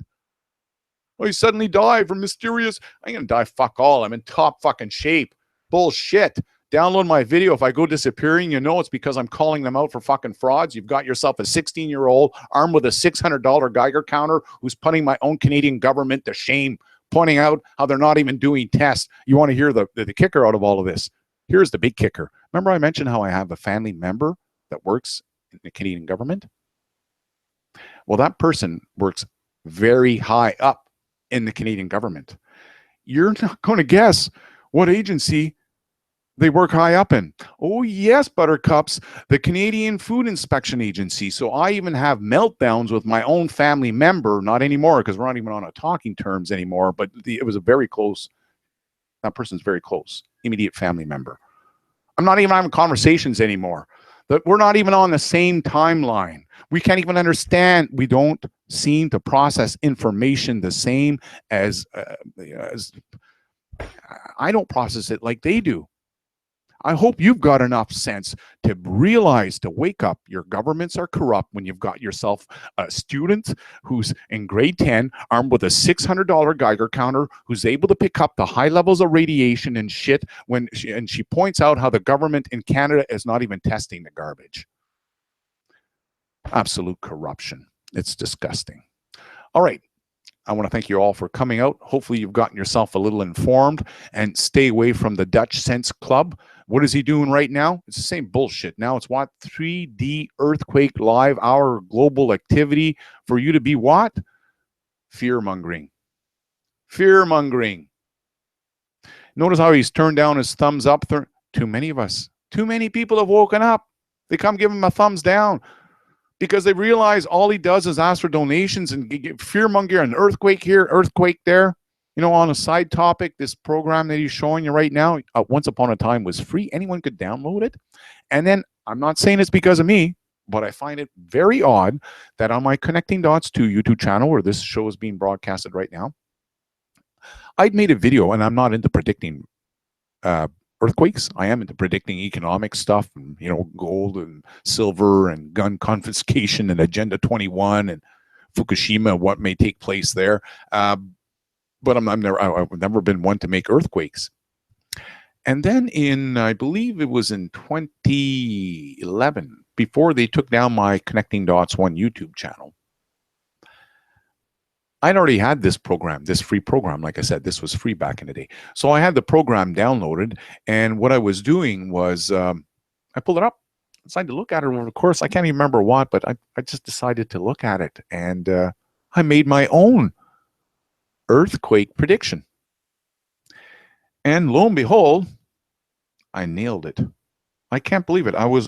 Speaker 1: Oh, he suddenly died from mysterious. I ain't gonna die, fuck all. I'm in top fucking shape. Bullshit. Download my video. If I go disappearing, you know it's because I'm calling them out for fucking frauds. You've got yourself a 16-year-old armed with a $600 Geiger counter who's putting my own Canadian government to shame, pointing out how they're not even doing tests. You want to hear the kicker out of all of this? Here's the big kicker. Remember I mentioned how I have a family member that works in the Canadian government? Well, that person works very high up in the Canadian government. You're not going to guess what agency they work high up in. Oh yes, buttercups, the Canadian Food Inspection Agency. So I even have meltdowns with my own family member, not anymore because we're not even on a talking terms anymore, but it was a very close, that person's very close, immediate family member. I'm not even having conversations anymore. That we're not even on the same timeline. We can't even understand. We don't seem to process information the same as I don't process it like they do. I hope you've got enough sense to realize, to wake up. Your governments are corrupt when you've got yourself a student who's in grade 10, armed with a $600 Geiger counter, who's able to pick up the high levels of radiation and shit when she points out how the government in Canada is not even testing the garbage. Absolute corruption. It's disgusting. All right. I want to thank you all for coming out. Hopefully you've gotten yourself a little informed, and stay away from the Dutchsinse Club. What is he doing right now? It's the same bullshit. Now it's what? 3D earthquake live hour global activity for you to be what? Fear-mongering. Fear-mongering. Notice how he's turned down his thumbs up. Too many of us. Too many people have woken up. They come give him a thumbs down, because they realize all he does is ask for donations and fearmonger, an earthquake here, earthquake there. You know, on a side topic, this program that he's showing you right now, once upon a time was free. Anyone could download it. And then, I'm not saying it's because of me, but I find it very odd that on my Connecting Dots 2 YouTube channel, where this show is being broadcasted right now, I'd made a video, and I'm not into predicting earthquakes. I am into predicting economic stuff, and, you know, gold and silver and gun confiscation and Agenda 21 and Fukushima, what may take place there. But I've never been one to make earthquakes. And then in, I believe it was in 2011, before they took down my Connecting Dots 1 YouTube channel, I'd already had this program, this free program. Like I said, this was free back in the day. So I had the program downloaded, and what I was doing was I pulled it up, decided to look at it over the course. I can't even remember what, but I just decided to look at it, and I made my own earthquake prediction. And lo and behold, I nailed it. I can't believe it. I was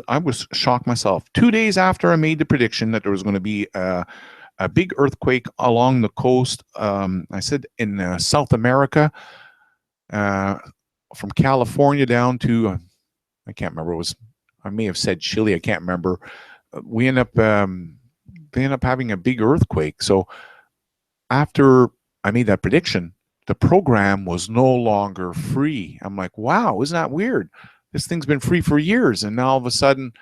Speaker 1: shocked myself. 2 days after I made the prediction that there was going to be a big earthquake along the coast, I said in South America, from California down to, I can't remember, I may have said Chile, I can't remember. They end up having a big earthquake. So after I made that prediction, the program was no longer free. I'm like, wow, isn't that weird? This thing's been free for years, and now all of a sudden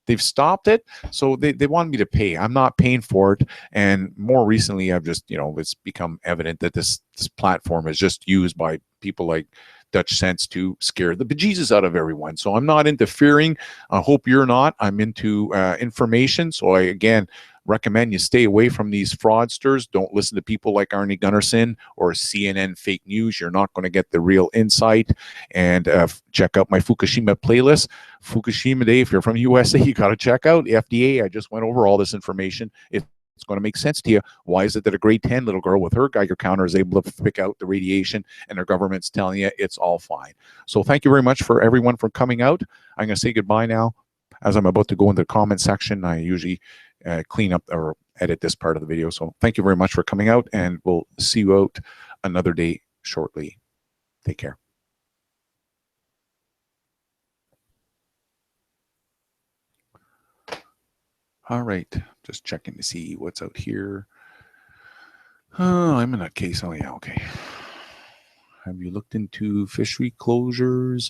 Speaker 1: they've stopped it. So they wanted me to pay. I'm not paying for it. And more recently, I've just, you know, it's become evident that this platform is just used by people like Dutchsinse to scare the bejesus out of everyone. So I'm not into fearing. I hope you're not. I'm into information. So I, again, recommend you stay away from these fraudsters. Don't listen to people like Arnie Gunnarsson or CNN fake news. You're not going to get the real insight. And check out my Fukushima playlist. Fukushima Day, if you're from USA, you got to check out FDA. I just went over all this information. It's going to make sense to you. Why is it that a grade 10 little girl with her Geiger counter is able to pick out the radiation and their government's telling you it's all fine? So thank you very much for everyone for coming out. I'm going to say goodbye now. As I'm about to go into the comment section, I usually clean up or edit this part of the video. So thank you very much for coming out, and we'll see you out another day shortly. Take care. All right, just checking to see what's out here. Oh, I'm in that case. Oh yeah, okay. Have you looked into fishery closures?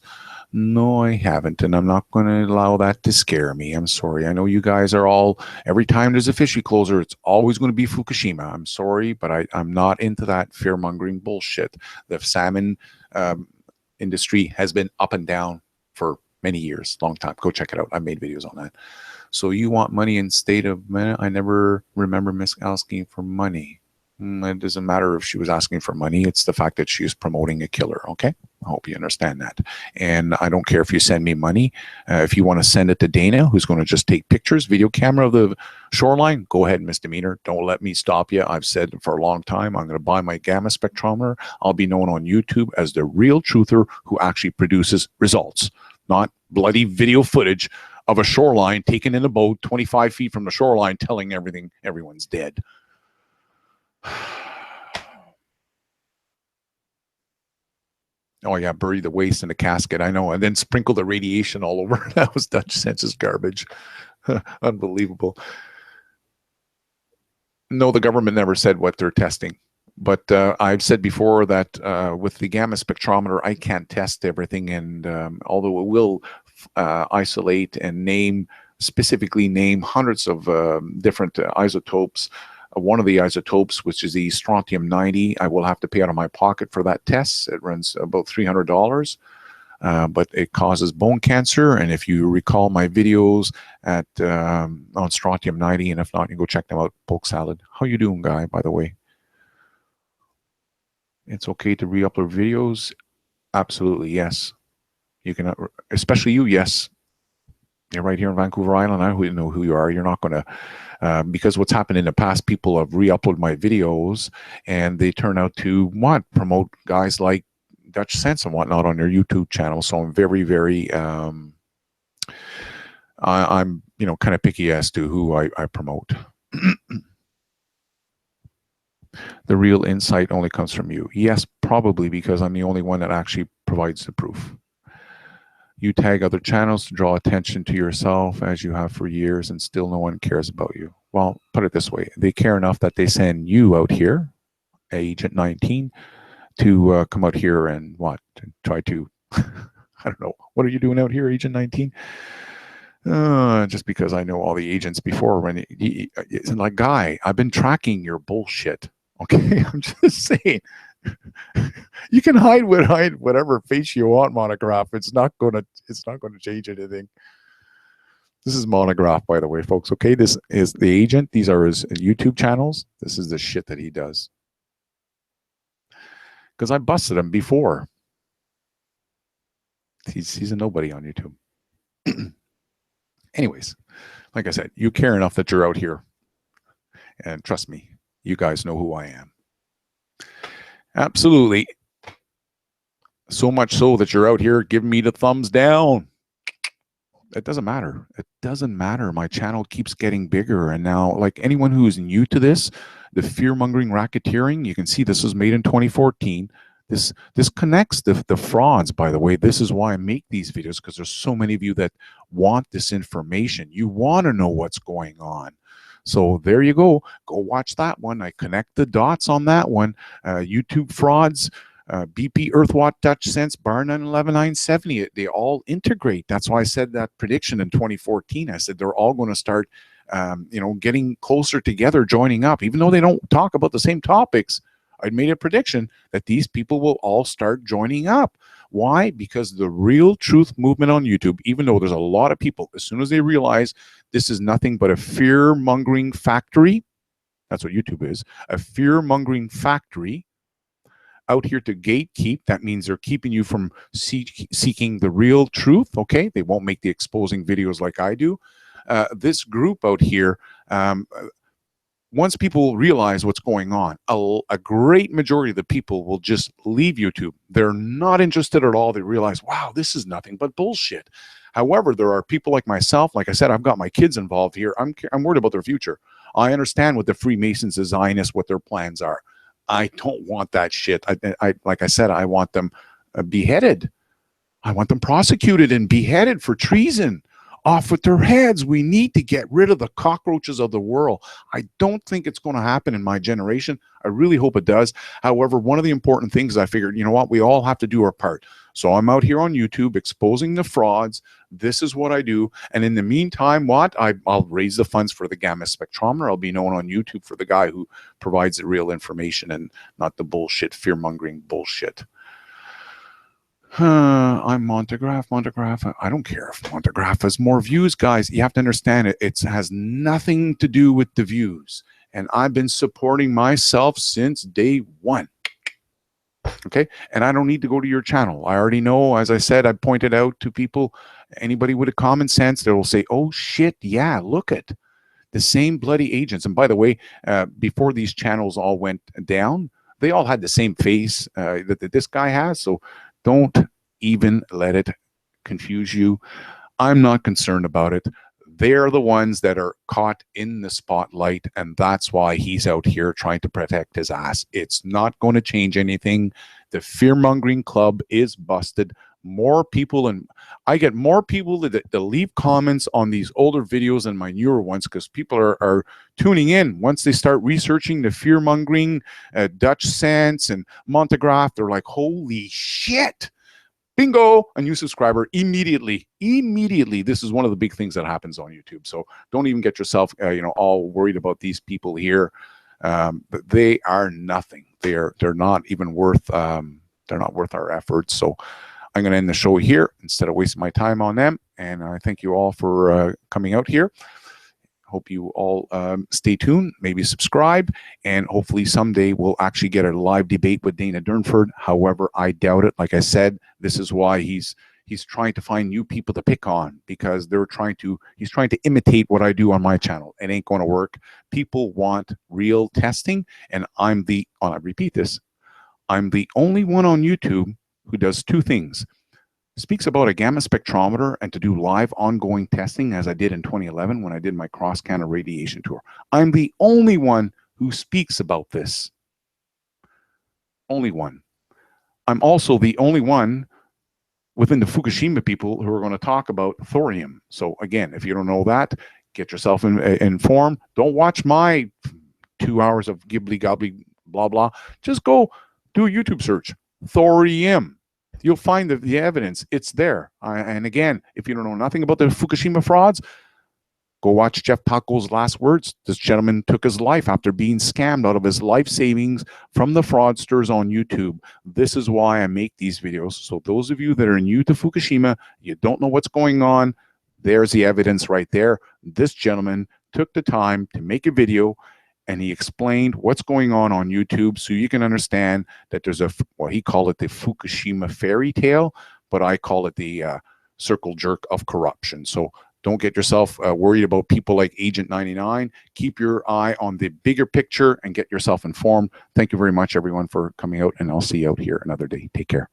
Speaker 1: No, I haven't, and I'm not going to allow that to scare me. I'm sorry. I know you guys are all, every time there's a fishery closure, it's always going to be Fukushima. I'm sorry, but I'm not into that fear-mongering bullshit. The salmon industry has been up and down for many years, long time. Go check it out. I made videos on that. So you want money in state of minute? I never remember Miss asking for money. It doesn't matter if she was asking for money. It's the fact that she is promoting a killer, okay? I hope you understand that. And I don't care if you send me money. If you want to send it to Dana, who's going to just take pictures, video camera of the shoreline, go ahead, misdemeanor. Don't let me stop you. I've said for a long time, I'm going to buy my gamma spectrometer. I'll be known on YouTube as the real truther who actually produces results, not bloody video footage of a shoreline taken in a boat 25 feet from the shoreline telling everyone's dead. Oh yeah, bury the waste in a casket. I know, and then sprinkle the radiation all over. That was Dutchsinse's garbage. Unbelievable. No, the government never said what they're testing. But I've said before that with the gamma spectrometer, I can't test everything. And although it will isolate and specifically name hundreds of different isotopes, one of the isotopes, which is the strontium-90, I will have to pay out of my pocket for that test. It runs about $300, but it causes bone cancer. And if you recall my videos on strontium-90, and if not, you go check them out. Poke Salad. How you doing, guy, by the way? It's okay to re-upload videos? Absolutely, yes. You can, especially you, yes. You're right here in Vancouver Island. I don't know who you are. You're not going to, because what's happened in the past, people have re-uploaded my videos and they turn out to promote guys like Dutchsinse and whatnot on their YouTube channel. So I'm very, very, I'm kind of picky as to who I promote. The real insight only comes from you. Yes, probably, because I'm the only one that actually provides the proof. You tag other channels to draw attention to yourself, as you have for years, and still no one cares about you. Well, put it this way. They care enough that they send you out here, Agent 19, to come out here and try to, I don't know. What are you doing out here, Agent 19? Just because I know all the agents before. When it's like, guy, I've been tracking your bullshit. Okay, I'm just saying. You can hide whatever face you want, monograph. It's not gonna change anything. This is monograph, by the way, folks. Okay, this is the agent. These are his YouTube channels. This is the shit that he does. Because I busted him before. He's a nobody on YouTube. Anyways, like I said, you care enough that you're out here. And trust me, you guys know who I am. Absolutely. So much so that you're out here giving me the thumbs down. It doesn't matter. It doesn't matter. My channel keeps getting bigger. And now, like anyone who is new to this, the fear-mongering racketeering, you can see this was made in 2014. This connects the frauds, by the way. This is why I make these videos, because there's so many of you that want this information. You want to know what's going on. So there you go. Go watch that one. I connect the dots on that one. YouTube frauds, BP, Earthwatch, Dutchsinse, bar none 11970. They all integrate. That's why I said that prediction in 2014. I said they're all going to start, getting closer together, joining up, even though they don't talk about the same topics. I made a prediction that these people will all start joining up. Why? Because the real truth movement on YouTube, even though there's a lot of people, as soon as they realize this is nothing but a fear-mongering factory, that's what YouTube is, a fear-mongering factory out here to gatekeep. That means they're keeping you from seeking the real truth, okay? They won't make the exposing videos like I do. This group out here, once people realize what's going on, a great majority of the people will just leave YouTube. They're not interested at all. They realize, wow, this is nothing but bullshit. However, there are people like myself. Like I said, I've got my kids involved here. I'm worried about their future. I understand what the Freemasons, the Zionists, what their plans are. I don't want that shit. Like I said, I want them beheaded. I want them prosecuted and beheaded for treason. Off with their heads. We need to get rid of the cockroaches of the world. I don't think it's going to happen in my generation. I really hope it does. However, one of the important things I figured, you know what, we all have to do our part. So I'm out here on YouTube exposing the frauds. This is what I do. And in the meantime, what? I'll raise the funds for the gamma spectrometer. I'll be known on YouTube for the guy who provides the real information and not the bullshit, fear-mongering bullshit. I'm montagraph. I don't care if montagraph has more views, guys. You have to understand it. It has nothing to do with the views. And I've been supporting myself since day one. Okay? And I don't need to go to your channel. I already know, as I said, I pointed out to people, anybody with a common sense, they will say, oh shit, yeah, look at the same bloody agents. And by the way, before these channels all went down, they all had the same face that this guy has. So don't even let it confuse you. I'm not concerned about it. They're the ones that are caught in the spotlight, and that's why he's out here trying to protect his ass. It's not going to change anything. The fear-mongering club is busted. More people, and I get more people that leave comments on these older videos than my newer ones, because people are tuning in. Once they start researching the fear-mongering, Dutchsinse and montagraph, they're like, holy shit. Bingo, a new subscriber immediately. This is one of the big things that happens on YouTube. So don't even get yourself, all worried about these people here. But they are nothing. They're not even worth. They're not worth our efforts. So I'm going to end the show here instead of wasting my time on them. And I thank you all for coming out here. Hope you all stay tuned, maybe subscribe, and hopefully someday we'll actually get a live debate with Dana Durnford. However, I doubt it. Like I said, this is why he's trying to find new people to pick on, because he's trying to imitate what I do on my channel. It ain't going to work. People want real testing, and I repeat this, I'm the only one on YouTube who does two things. Speaks about a gamma spectrometer and to do live ongoing testing, as I did in 2011 when I did my cross-Canada radiation tour. I'm the only one who speaks about this. Only one. I'm also the only one within the Fukushima people who are going to talk about thorium. So again, if you don't know that, get yourself informed. Don't watch my 2 hours of gibbly gobbly blah blah. Just go do a YouTube search. Thorium. You'll find the evidence. It's there. And again, if you don't know nothing about the Fukushima frauds, go watch Jeff Paco's last words. This gentleman took his life after being scammed out of his life savings from the fraudsters on YouTube. This is why I make these videos. So those of you that are new to Fukushima, you don't know what's going on, there's the evidence right there. This gentleman took the time to make a video, and he explained what's going on YouTube, so you can understand that there's well, he called it the Fukushima fairy tale, but I call it the circle jerk of corruption. So don't get yourself worried about people like Agent 99. Keep your eye on the bigger picture and get yourself informed. Thank you very much, everyone, for coming out, and I'll see you out here another day. Take care.